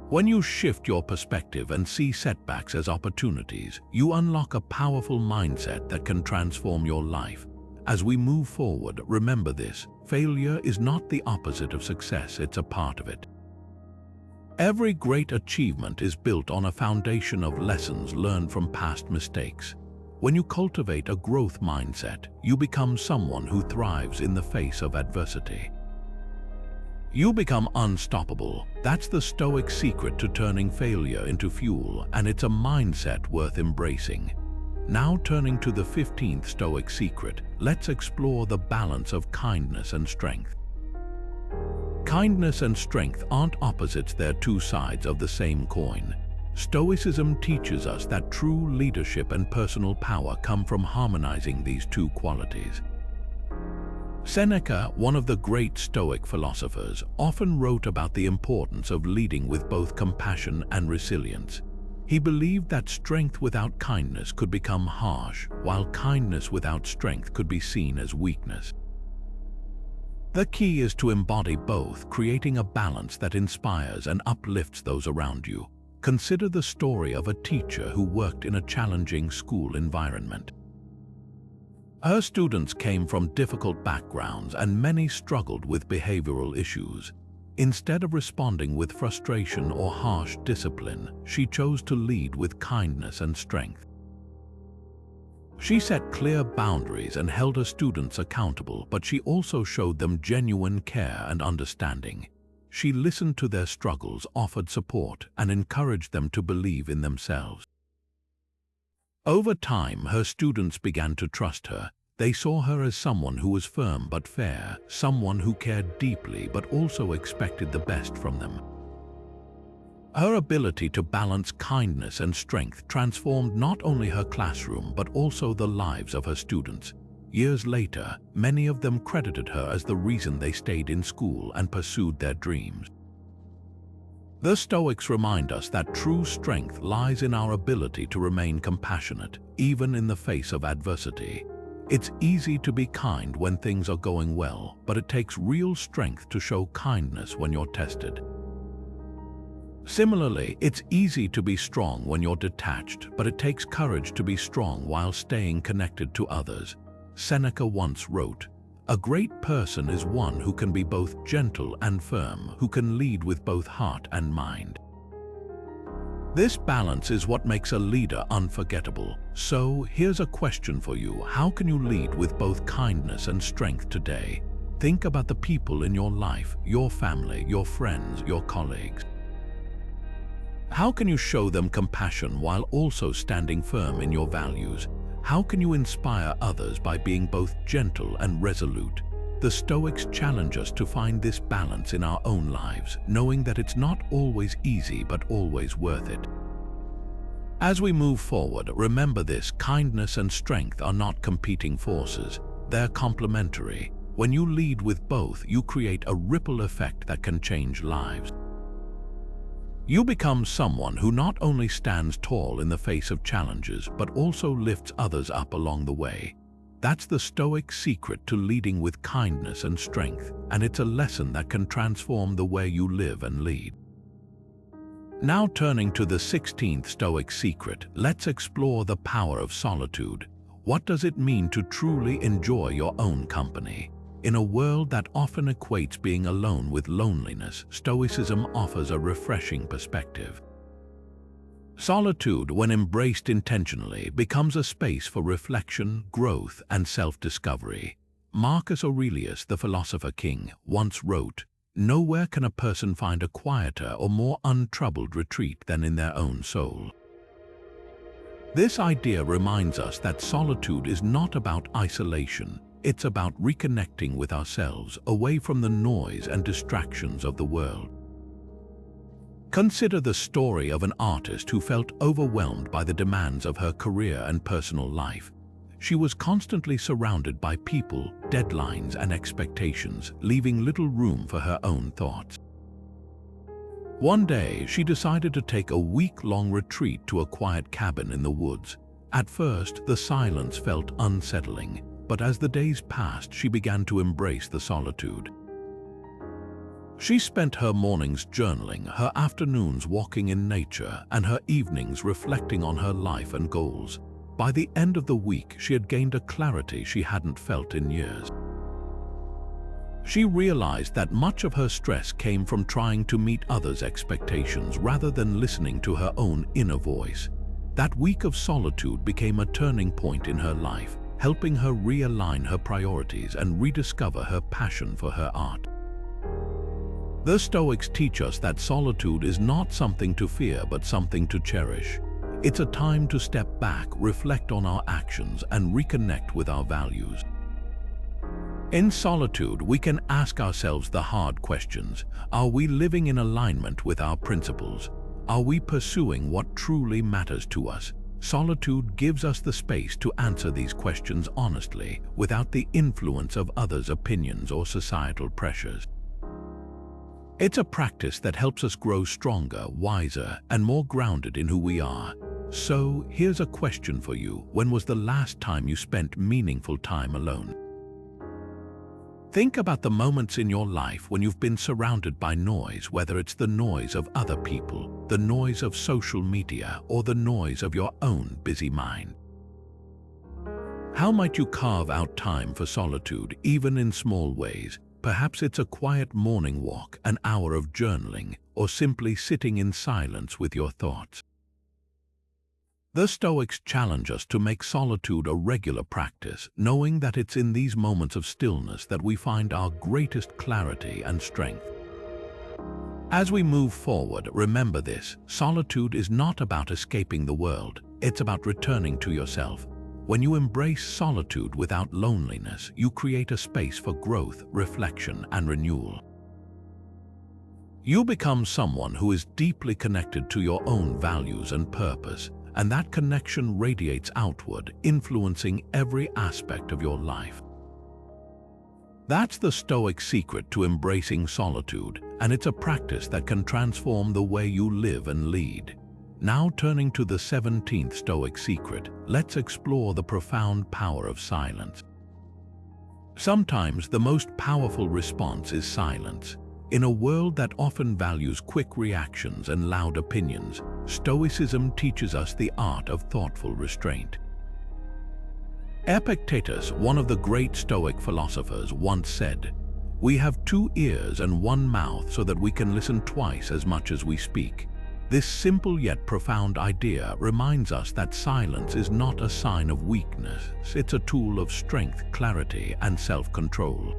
When you shift your perspective and see setbacks as opportunities, you unlock a powerful mindset that can transform your life. As we move forward, remember this: failure is not the opposite of success, it's a part of it. Every great achievement is built on a foundation of lessons learned from past mistakes. When you cultivate a growth mindset, you become someone who thrives in the face of adversity. You become unstoppable. That's the Stoic secret to turning failure into fuel, and it's a mindset worth embracing. Now, turning to the 15th Stoic secret, let's explore the balance of kindness and strength. Kindness and strength aren't opposites, they're two sides of the same coin. Stoicism teaches us that true leadership and personal power come from harmonizing these two qualities. Seneca, one of the great Stoic philosophers, often wrote about the importance of leading with both compassion and resilience. He believed that strength without kindness could become harsh, while kindness without strength could be seen as weakness. The key is to embody both, creating a balance that inspires and uplifts those around you. Consider the story of a teacher who worked in a challenging school environment. Her students came from difficult backgrounds and many struggled with behavioral issues. Instead of responding with frustration or harsh discipline, she chose to lead with kindness and strength. She set clear boundaries and held her students accountable, but she also showed them genuine care and understanding. She listened to their struggles, offered support, and encouraged them to believe in themselves. Over time, her students began to trust her. They saw her as someone who was firm but fair, someone who cared deeply but also expected the best from them. Her ability to balance kindness and strength transformed not only her classroom but also the lives of her students. Years later, many of them credited her as the reason they stayed in school and pursued their dreams. The Stoics remind us that true strength lies in our ability to remain compassionate, even in the face of adversity. It's easy to be kind when things are going well, but it takes real strength to show kindness when you're tested. Similarly, it's easy to be strong when you're detached, but it takes courage to be strong while staying connected to others. Seneca once wrote, "A great person is one who can be both gentle and firm, who can lead with both heart and mind." This balance is what makes a leader unforgettable. So, here's a question for you. How can you lead with both kindness and strength today? Think about the people in your life, your family, your friends, your colleagues. How can you show them compassion while also standing firm in your values? How can you inspire others by being both gentle and resolute? The Stoics challenge us to find this balance in our own lives, knowing that it's not always easy but always worth it. As we move forward, remember this: kindness and strength are not competing forces. They're complementary. When you lead with both, you create a ripple effect that can change lives. You become someone who not only stands tall in the face of challenges, but also lifts others up along the way. That's the Stoic secret to leading with kindness and strength, and it's a lesson that can transform the way you live and lead. Now turning to the 16th Stoic secret, let's explore the power of solitude. What does it mean to truly enjoy your own company? In a world that often equates being alone with loneliness, Stoicism offers a refreshing perspective. Solitude, when embraced intentionally, becomes a space for reflection, growth, and self-discovery. Marcus Aurelius, the philosopher king, once wrote, "Nowhere can a person find a quieter or more untroubled retreat than in their own soul." This idea reminds us that solitude is not about isolation. It's about reconnecting with ourselves, away from the noise and distractions of the world. Consider the story of an artist who felt overwhelmed by the demands of her career and personal life. She was constantly surrounded by people, deadlines, and expectations, leaving little room for her own thoughts. One day, she decided to take a week-long retreat to a quiet cabin in the woods. At first, the silence felt unsettling, but as the days passed, she began to embrace the solitude. She spent her mornings journaling, her afternoons walking in nature, and her evenings reflecting on her life and goals. By the end of the week, she had gained a clarity she hadn't felt in years. She realized that much of her stress came from trying to meet others' expectations rather than listening to her own inner voice. That week of solitude became a turning point in her life, helping her realign her priorities and rediscover her passion for her art. The Stoics teach us that solitude is not something to fear but something to cherish. It's a time to step back, reflect on our actions, and reconnect with our values. In solitude, we can ask ourselves the hard questions. Are we living in alignment with our principles? Are we pursuing what truly matters to us? Solitude gives us the space to answer these questions honestly, without the influence of others' opinions or societal pressures. It's a practice that helps us grow stronger, wiser, and more grounded in who we are. So, here's a question for you. When was the last time you spent meaningful time alone? Think about the moments in your life when you've been surrounded by noise, whether it's the noise of other people, the noise of social media, or the noise of your own busy mind. How might you carve out time for solitude, even in small ways? Perhaps it's a quiet morning walk, an hour of journaling, or simply sitting in silence with your thoughts. The Stoics challenge us to make solitude a regular practice, knowing that it's in these moments of stillness that we find our greatest clarity and strength. As we move forward, remember this: solitude is not about escaping the world, it's about returning to yourself. When you embrace solitude without loneliness, you create a space for growth, reflection, and renewal. You become someone who is deeply connected to your own values and purpose, and that connection radiates outward, influencing every aspect of your life. That's the Stoic secret to embracing solitude, and it's a practice that can transform the way you live and lead. Now turning to the 17th Stoic secret, let's explore the profound power of silence. Sometimes the most powerful response is silence. In a world that often values quick reactions and loud opinions, Stoicism teaches us the art of thoughtful restraint. Epictetus, one of the great Stoic philosophers, once said, "We have 2 ears and 1 mouth so that we can listen twice as much as we speak." This simple yet profound idea reminds us that silence is not a sign of weakness, it's a tool of strength, clarity, and self-control.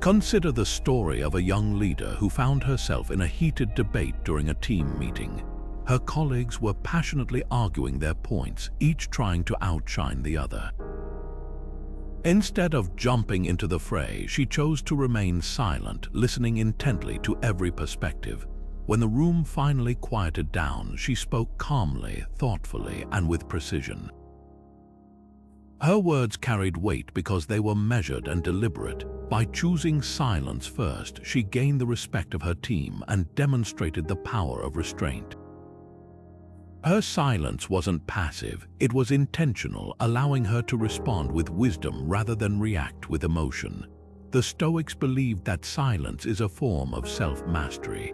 Consider the story of a young leader who found herself in a heated debate during a team meeting. Her colleagues were passionately arguing their points, each trying to outshine the other. Instead of jumping into the fray, she chose to remain silent, listening intently to every perspective. When the room finally quieted down, she spoke calmly, thoughtfully, and with precision. Her words carried weight because they were measured and deliberate. By choosing silence first, she gained the respect of her team and demonstrated the power of restraint. Her silence wasn't passive, it was intentional, allowing her to respond with wisdom rather than react with emotion. The Stoics believed that silence is a form of self-mastery.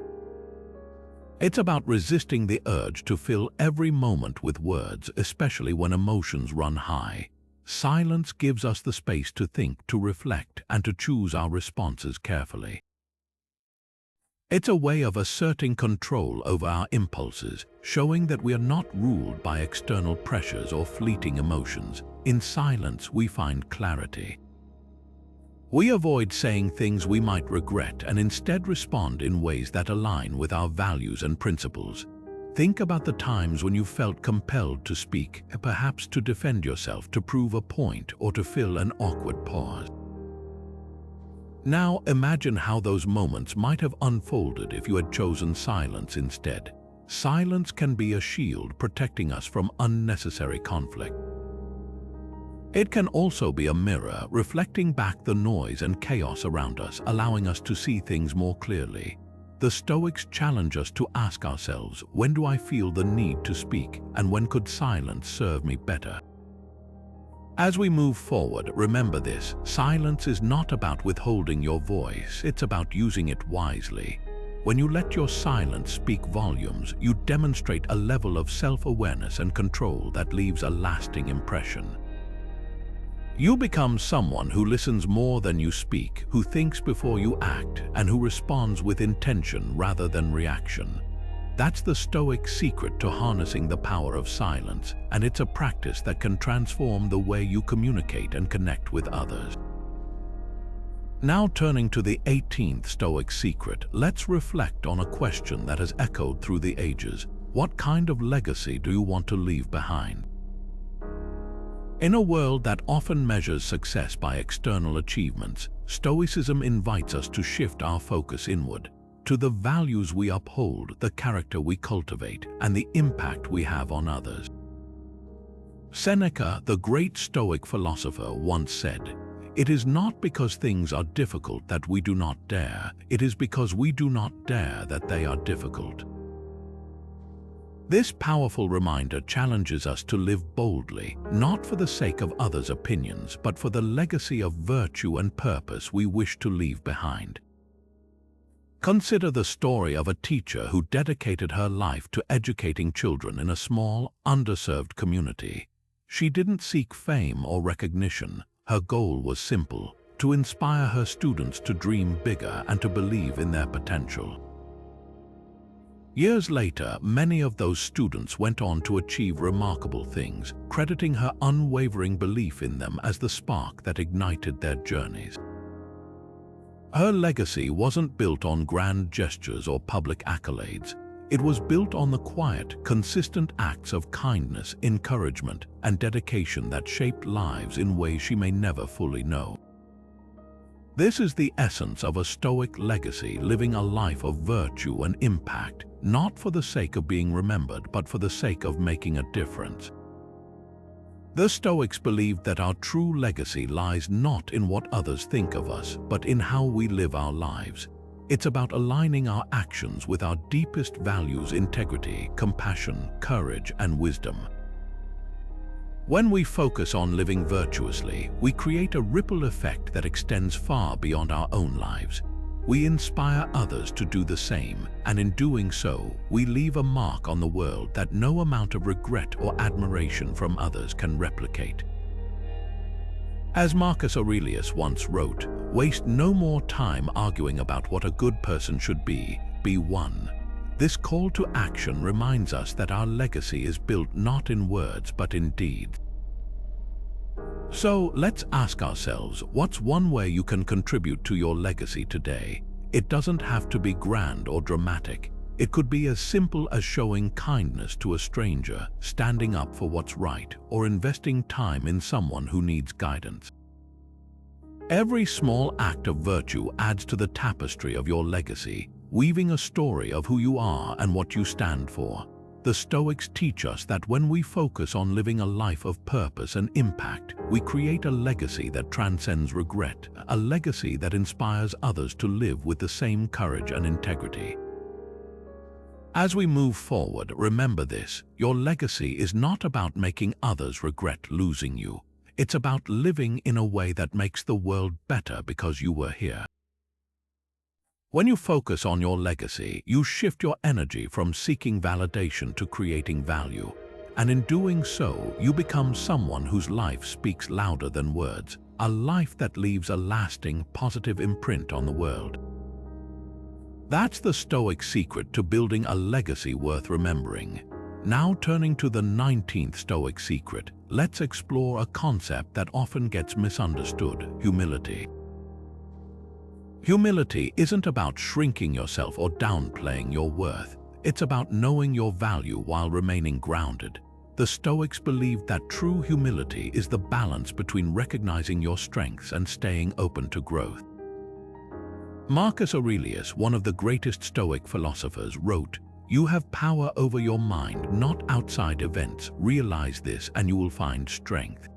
It's about resisting the urge to fill every moment with words, especially when emotions run high. Silence gives us the space to think, to reflect, and to choose our responses carefully. It's a way of asserting control over our impulses, showing that we are not ruled by external pressures or fleeting emotions. In silence, we find clarity. We avoid saying things we might regret and instead respond in ways that align with our values and principles. Think about the times when you felt compelled to speak, perhaps to defend yourself, to prove a point, or to fill an awkward pause. Now imagine how those moments might have unfolded if you had chosen silence instead. Silence can be a shield protecting us from unnecessary conflict. It can also be a mirror reflecting back the noise and chaos around us, allowing us to see things more clearly. The Stoics challenge us to ask ourselves, when do I feel the need to speak, and when could silence serve me better? As we move forward, remember this: silence is not about withholding your voice, it's about using it wisely. When you let your silence speak volumes, you demonstrate a level of self-awareness and control that leaves a lasting impression. You become someone who listens more than you speak, who thinks before you act, and who responds with intention rather than reaction. That's the Stoic secret to harnessing the power of silence, and it's a practice that can transform the way you communicate and connect with others. Now turning to the 18th Stoic secret, let's reflect on a question that has echoed through the ages. What kind of legacy do you want to leave behind? In a world that often measures success by external achievements, Stoicism invites us to shift our focus inward, to the values we uphold, the character we cultivate, and the impact we have on others. Seneca, the great Stoic philosopher, once said, "It is not because things are difficult that we do not dare, it is because we do not dare that they are difficult." This powerful reminder challenges us to live boldly, not for the sake of others' opinions, but for the legacy of virtue and purpose we wish to leave behind. Consider the story of a teacher who dedicated her life to educating children in a small, underserved community. She didn't seek fame or recognition. Her goal was simple: to inspire her students to dream bigger and to believe in their potential. Years later, many of those students went on to achieve remarkable things, crediting her unwavering belief in them as the spark that ignited their journeys. Her legacy wasn't built on grand gestures or public accolades. It was built on the quiet, consistent acts of kindness, encouragement, and dedication that shaped lives in ways she may never fully know. This is the essence of a Stoic legacy, living a life of virtue and impact, not for the sake of being remembered, but for the sake of making a difference. The Stoics believed that our true legacy lies not in what others think of us, but in how we live our lives. It's about aligning our actions with our deepest values: integrity, compassion, courage, and wisdom. When we focus on living virtuously, we create a ripple effect that extends far beyond our own lives. We inspire others to do the same, and in doing so, we leave a mark on the world that no amount of regret or admiration from others can replicate. As Marcus Aurelius once wrote, "Waste no more time arguing about what a good person should be one." This call to action reminds us that our legacy is built not in words but in deeds. So let's ask ourselves, what's one way you can contribute to your legacy today? It doesn't have to be grand or dramatic. It could be as simple as showing kindness to a stranger, standing up for what's right, or investing time in someone who needs guidance. Every small act of virtue adds to the tapestry of your legacy, weaving a story of who you are and what you stand for. The Stoics teach us that when we focus on living a life of purpose and impact, we create a legacy that transcends regret, a legacy that inspires others to live with the same courage and integrity. As we move forward, remember this: your legacy is not about making others regret losing you. It's about living in a way that makes the world better because you were here. When you focus on your legacy, you shift your energy from seeking validation to creating value. And in doing so, you become someone whose life speaks louder than words, a life that leaves a lasting, positive imprint on the world. That's the Stoic secret to building a legacy worth remembering. Now turning to the 19th Stoic secret, let's explore a concept that often gets misunderstood: humility. Humility isn't about shrinking yourself or downplaying your worth. It's about knowing your value while remaining grounded. The Stoics believed that true humility is the balance between recognizing your strengths and staying open to growth. Marcus Aurelius, one of the greatest Stoic philosophers, wrote, "You have power over your mind, not outside events. Realize this and you will find strength."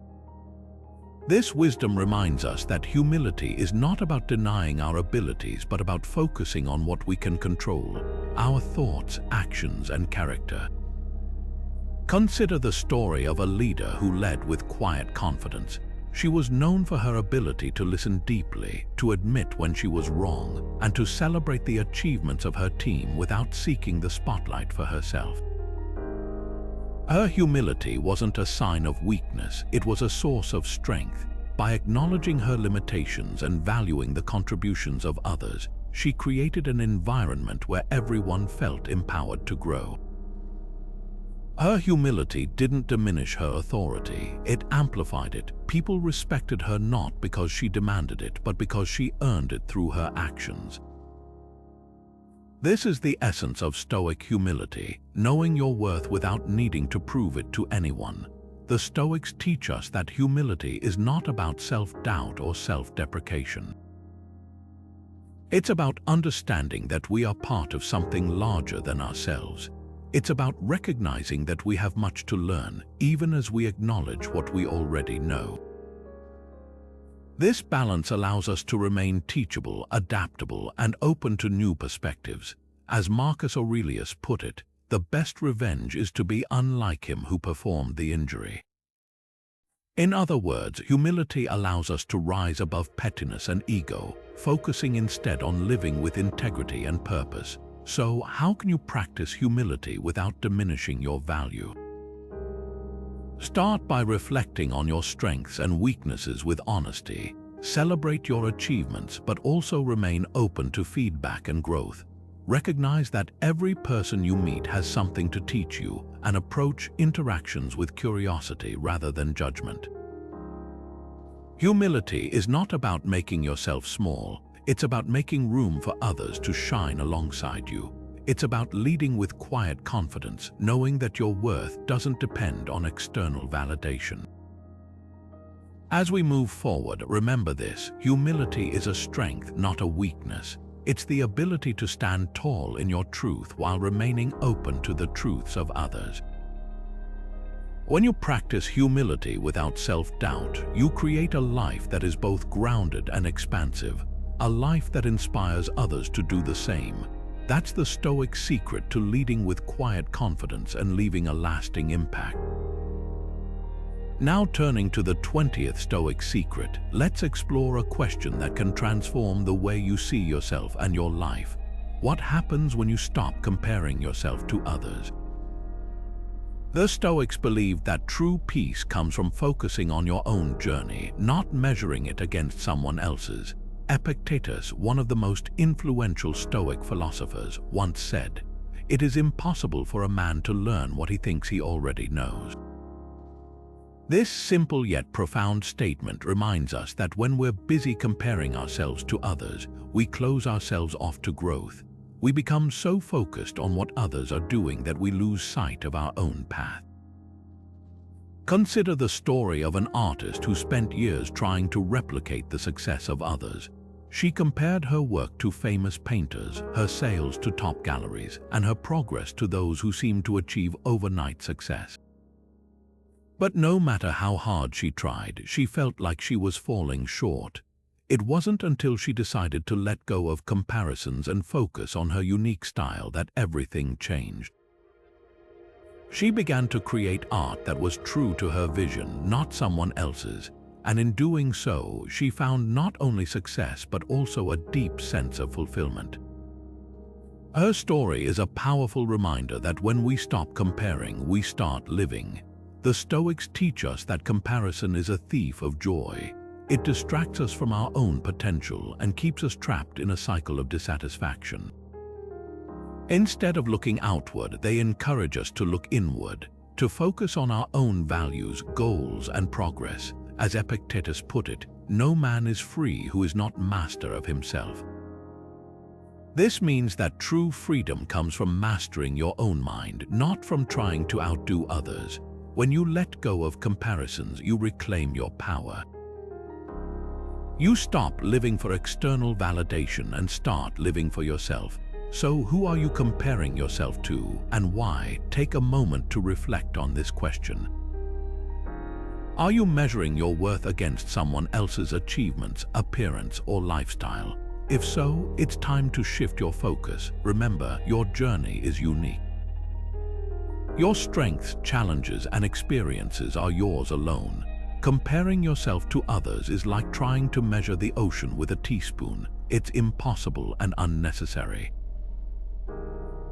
This wisdom reminds us that humility is not about denying our abilities, but about focusing on what we can control: our thoughts, actions, and character. Consider the story of a leader who led with quiet confidence. She was known for her ability to listen deeply, to admit when she was wrong, and to celebrate the achievements of her team without seeking the spotlight for herself. Her humility wasn't a sign of weakness, it was a source of strength. By acknowledging her limitations and valuing the contributions of others, she created an environment where everyone felt empowered to grow. Her humility didn't diminish her authority, it amplified it. People respected her not because she demanded it, but because she earned it through her actions. This is the essence of Stoic humility, knowing your worth without needing to prove it to anyone. The Stoics teach us that humility is not about self-doubt or self-deprecation. It's about understanding that we are part of something larger than ourselves. It's about recognizing that we have much to learn, even as we acknowledge what we already know. This balance allows us to remain teachable, adaptable, and open to new perspectives. As Marcus Aurelius put it, the best revenge is to be unlike him who performed the injury. In other words, humility allows us to rise above pettiness and ego, focusing instead on living with integrity and purpose. So, how can you practice humility without diminishing your value? Start by reflecting on your strengths and weaknesses with honesty. Celebrate your achievements, but also remain open to feedback and growth. Recognize that every person you meet has something to teach you, and approach interactions with curiosity rather than judgment. Humility is not about making yourself small, it's about making room for others to shine alongside you. It's about leading with quiet confidence, knowing that your worth doesn't depend on external validation. As we move forward, remember this: humility is a strength, not a weakness. It's the ability to stand tall in your truth while remaining open to the truths of others. When you practice humility without self-doubt, you create a life that is both grounded and expansive, a life that inspires others to do the same. That's the Stoic secret to leading with quiet confidence and leaving a lasting impact. Now turning to the 20th Stoic secret, let's explore a question that can transform the way you see yourself and your life. What happens when you stop comparing yourself to others? The Stoics believe that true peace comes from focusing on your own journey, not measuring it against someone else's. Epictetus, one of the most influential Stoic philosophers, once said, "It is impossible for a man to learn what he thinks he already knows." This simple yet profound statement reminds us that when we're busy comparing ourselves to others, we close ourselves off to growth. We become so focused on what others are doing that we lose sight of our own path. Consider the story of an artist who spent years trying to replicate the success of others. She compared her work to famous painters, her sales to top galleries, and her progress to those who seemed to achieve overnight success. But no matter how hard she tried, she felt like she was falling short. It wasn't until she decided to let go of comparisons and focus on her unique style that everything changed. She began to create art that was true to her vision, not someone else's, and in doing so, she found not only success but also a deep sense of fulfillment. Her story is a powerful reminder that when we stop comparing, we start living. The Stoics teach us that comparison is a thief of joy. It distracts us from our own potential and keeps us trapped in a cycle of dissatisfaction. Instead of looking outward, they encourage us to look inward, to focus on our own values, goals, and progress. As Epictetus put it, no man is free who is not master of himself. This means that true freedom comes from mastering your own mind, not from trying to outdo others. When you let go of comparisons, you reclaim your power. You stop living for external validation and start living for yourself. So who are you comparing yourself to, and why? Take a moment to reflect on this question. Are you measuring your worth against someone else's achievements, appearance, or lifestyle? If so, it's time to shift your focus. Remember, your journey is unique. Your strengths, challenges, and experiences are yours alone. Comparing yourself to others is like trying to measure the ocean with a teaspoon. It's impossible and unnecessary.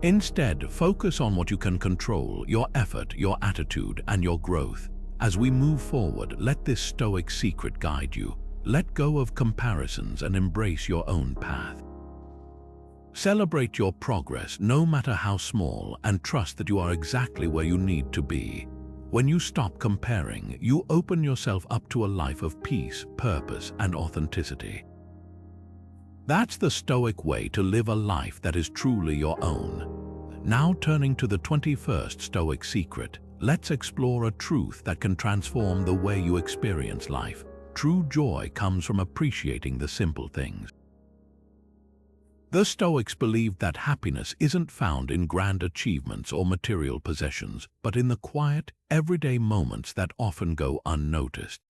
Instead, focus on what you can control: your effort, your attitude, and your growth. As we move forward, let this Stoic secret guide you. Let go of comparisons and embrace your own path. Celebrate your progress, no matter how small, and trust that you are exactly where you need to be. When you stop comparing, you open yourself up to a life of peace, purpose, and authenticity. That's the Stoic way to live a life that is truly your own. Now turning to the 21st Stoic secret, let's explore a truth that can transform the way you experience life. True joy comes from appreciating the simple things. The Stoics believed that happiness isn't found in grand achievements or material possessions, but in the quiet, everyday moments that often go unnoticed.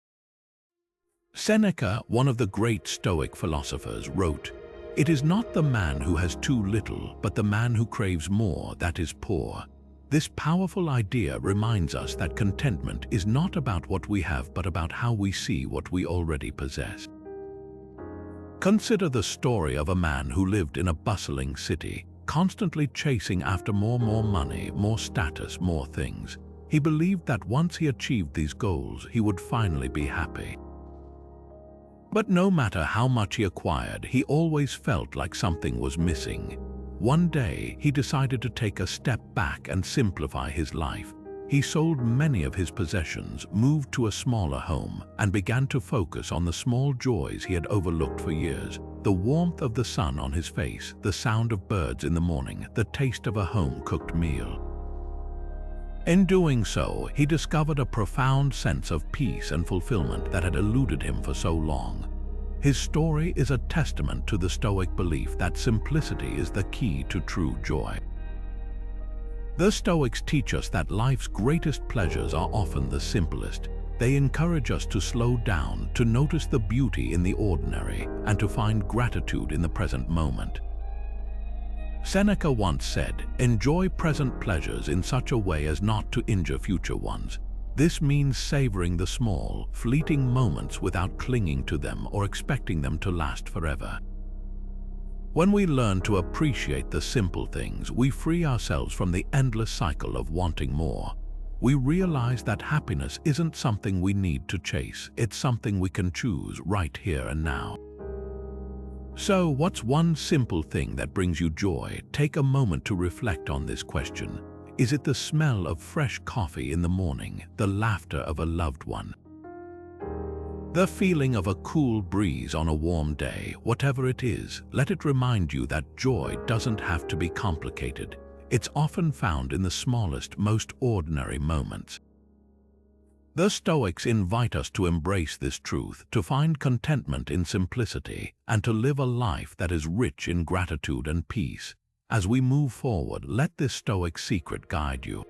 Seneca, one of the great Stoic philosophers, wrote, "It is not the man who has too little, but the man who craves more that is poor." This powerful idea reminds us that contentment is not about what we have, but about how we see what we already possess. Consider the story of a man who lived in a bustling city, constantly chasing after more money, more status, more things. He believed that once he achieved these goals, he would finally be happy. But no matter how much he acquired, he always felt like something was missing. One day, he decided to take a step back and simplify his life. He sold many of his possessions, moved to a smaller home, and began to focus on the small joys he had overlooked for years. The warmth of the sun on his face, the sound of birds in the morning, the taste of a home-cooked meal. In doing so, he discovered a profound sense of peace and fulfillment that had eluded him for so long. His story is a testament to the Stoic belief that simplicity is the key to true joy. The Stoics teach us that life's greatest pleasures are often the simplest. They encourage us to slow down, to notice the beauty in the ordinary, and to find gratitude in the present moment. Seneca once said, "Enjoy present pleasures in such a way as not to injure future ones." This means savoring the small, fleeting moments without clinging to them or expecting them to last forever. When we learn to appreciate the simple things, we free ourselves from the endless cycle of wanting more. We realize that happiness isn't something we need to chase, it's something we can choose right here and now. So, what's one simple thing that brings you joy? Take a moment to reflect on this question. Is it the smell of fresh coffee in the morning, the laughter of a loved one, the feeling of a cool breeze on a warm day? Whatever it is, let it remind you that joy doesn't have to be complicated. It's often found in the smallest, most ordinary moments. The Stoics invite us to embrace this truth, to find contentment in simplicity, and to live a life that is rich in gratitude and peace. As we move forward, let this Stoic secret guide you.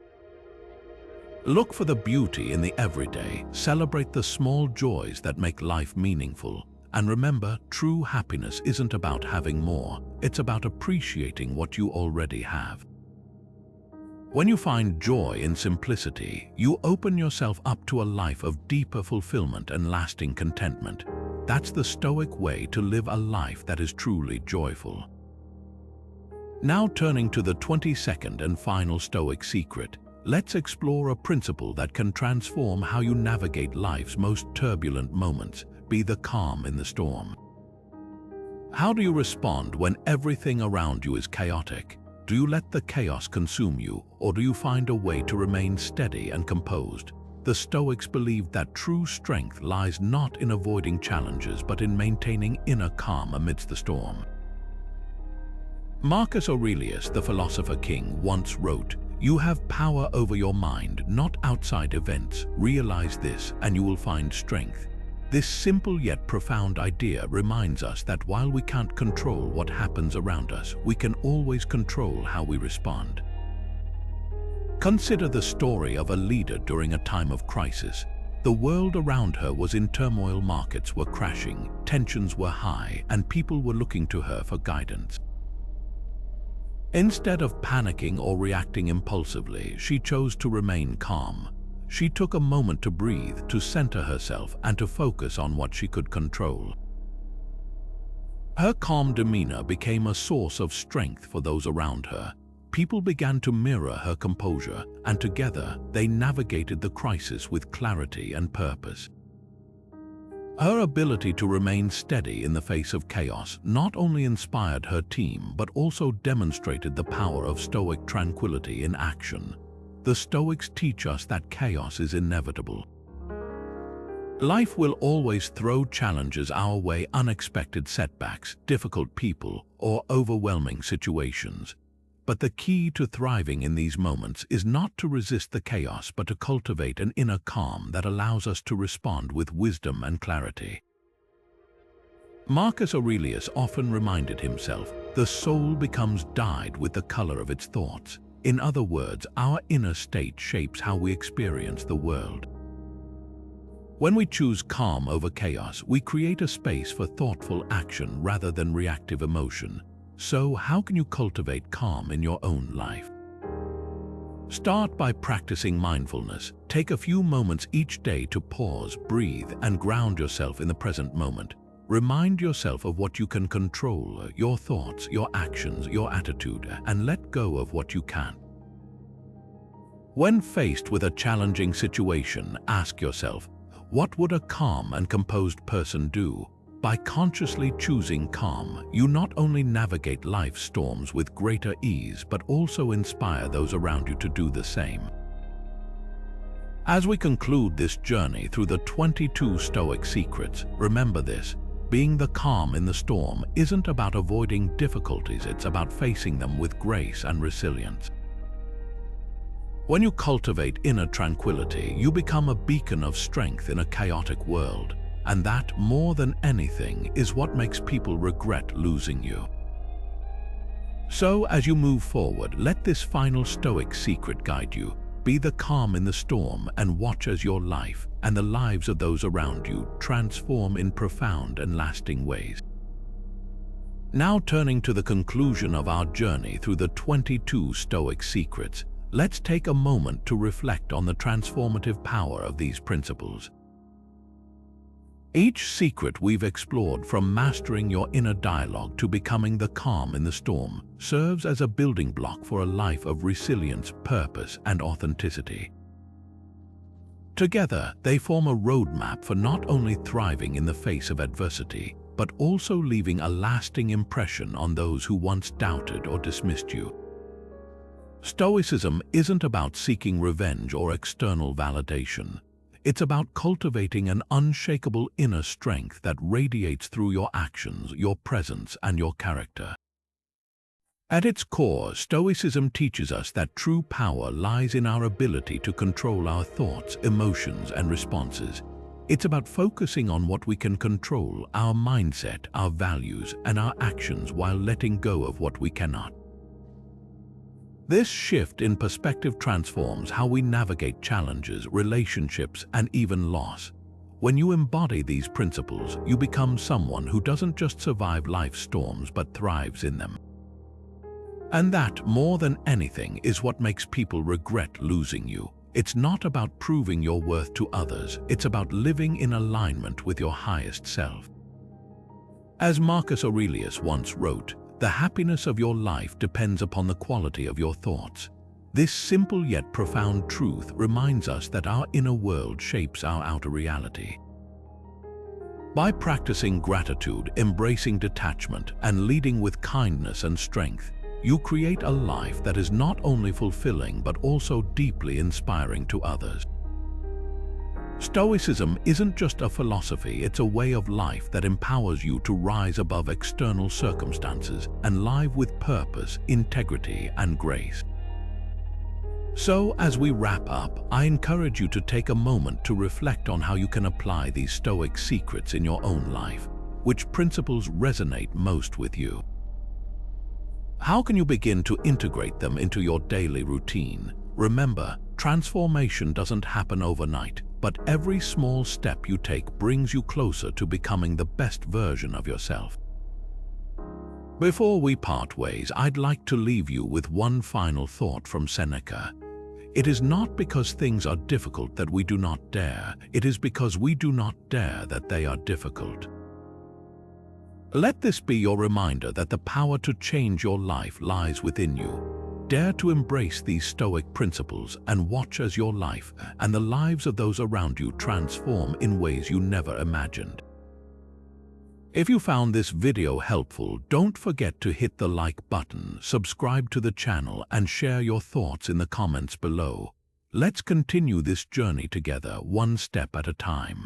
Look for the beauty in the everyday, celebrate the small joys that make life meaningful, and remember, true happiness isn't about having more, it's about appreciating what you already have. When you find joy in simplicity, you open yourself up to a life of deeper fulfillment and lasting contentment. That's the Stoic way to live a life that is truly joyful. Now turning to the 22nd and final Stoic secret, let's explore a principle that can transform how you navigate life's most turbulent moments. Be the calm in the storm. How do you respond when everything around you is chaotic? Do you let the chaos consume you, or do you find a way to remain steady and composed? The Stoics believed that true strength lies not in avoiding challenges, but in maintaining inner calm amidst the storm. Marcus Aurelius, the philosopher king, once wrote, "You have power over your mind, not outside events. Realize this, and you will find strength." This simple yet profound idea reminds us that while we can't control what happens around us, we can always control how we respond. Consider the story of a leader during a time of crisis. The world around her was in turmoil, markets were crashing, tensions were high, and people were looking to her for guidance. Instead of panicking or reacting impulsively, she chose to remain calm. She took a moment to breathe, to center herself, and to focus on what she could control. Her calm demeanor became a source of strength for those around her. People began to mirror her composure, and together they navigated the crisis with clarity and purpose. Her ability to remain steady in the face of chaos not only inspired her team, but also demonstrated the power of Stoic tranquility in action. The Stoics teach us that chaos is inevitable. Life will always throw challenges our way, unexpected setbacks, difficult people, or overwhelming situations. But the key to thriving in these moments is not to resist the chaos, but to cultivate an inner calm that allows us to respond with wisdom and clarity. Marcus Aurelius often reminded himself, "The soul becomes dyed with the color of its thoughts." In other words, our inner state shapes how we experience the world. When we choose calm over chaos, we create a space for thoughtful action rather than reactive emotion. So, how can you cultivate calm in your own life? Start by practicing mindfulness. Take a few moments each day to pause, breathe, and ground yourself in the present moment. Remind yourself of what you can control, your thoughts, your actions, your attitude, and let go of what you can't. When faced with a challenging situation, ask yourself, what would a calm and composed person do? By consciously choosing calm, you not only navigate life's storms with greater ease, but also inspire those around you to do the same. As we conclude this journey through the 22 Stoic Secrets, remember this: being the calm in the storm isn't about avoiding difficulties, it's about facing them with grace and resilience. When you cultivate inner tranquility, you become a beacon of strength in a chaotic world, and that, more than anything, is what makes people regret losing you. So, as you move forward, let this final Stoic secret guide you. Be the calm in the storm and watch as your life and the lives of those around you transform in profound and lasting ways. Now, turning to the conclusion of our journey through the 22 Stoic Secrets, let's take a moment to reflect on the transformative power of these principles. Each secret we've explored, from mastering your inner dialogue to becoming the calm in the storm, serves as a building block for a life of resilience, purpose, and authenticity. Together, they form a roadmap for not only thriving in the face of adversity, but also leaving a lasting impression on those who once doubted or dismissed you. Stoicism isn't about seeking revenge or external validation. It's about cultivating an unshakable inner strength that radiates through your actions, your presence, and your character. At its core, Stoicism teaches us that true power lies in our ability to control our thoughts, emotions, and responses. It's about focusing on what we can control: our mindset, our values, and our actions, while letting go of what we cannot. This shift in perspective transforms how we navigate challenges, relationships, and even loss. When you embody these principles, you become someone who doesn't just survive life's storms but thrives in them. And that, more than anything, is what makes people regret losing you. It's not about proving your worth to others, it's about living in alignment with your highest self. As Marcus Aurelius once wrote, "The happiness of your life depends upon the quality of your thoughts." This simple yet profound truth reminds us that our inner world shapes our outer reality. By practicing gratitude, embracing detachment, and leading with kindness and strength, you create a life that is not only fulfilling but also deeply inspiring to others. Stoicism isn't just a philosophy, it's a way of life that empowers you to rise above external circumstances and live with purpose, integrity, and grace. So, as we wrap up, I encourage you to take a moment to reflect on how you can apply these Stoic secrets in your own life. Which principles resonate most with you? How can you begin to integrate them into your daily routine? Remember, transformation doesn't happen overnight, but every small step you take brings you closer to becoming the best version of yourself. Before we part ways, I'd like to leave you with one final thought from Seneca. It is not because things are difficult that we do not dare, it is because we do not dare that they are difficult. Let this be your reminder that the power to change your life lies within you. Dare to embrace these Stoic principles and watch as your life and the lives of those around you transform in ways you never imagined. If you found this video helpful, don't forget to hit the like button, subscribe to the channel, and share your thoughts in the comments below. Let's continue this journey together, one step at a time.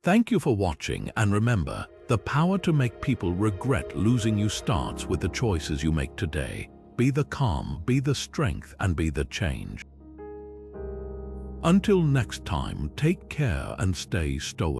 Thank you for watching, and remember, the power to make people regret losing you starts with the choices you make today. Be the calm, be the strength, and be the change. Until next time, take care and stay stoic.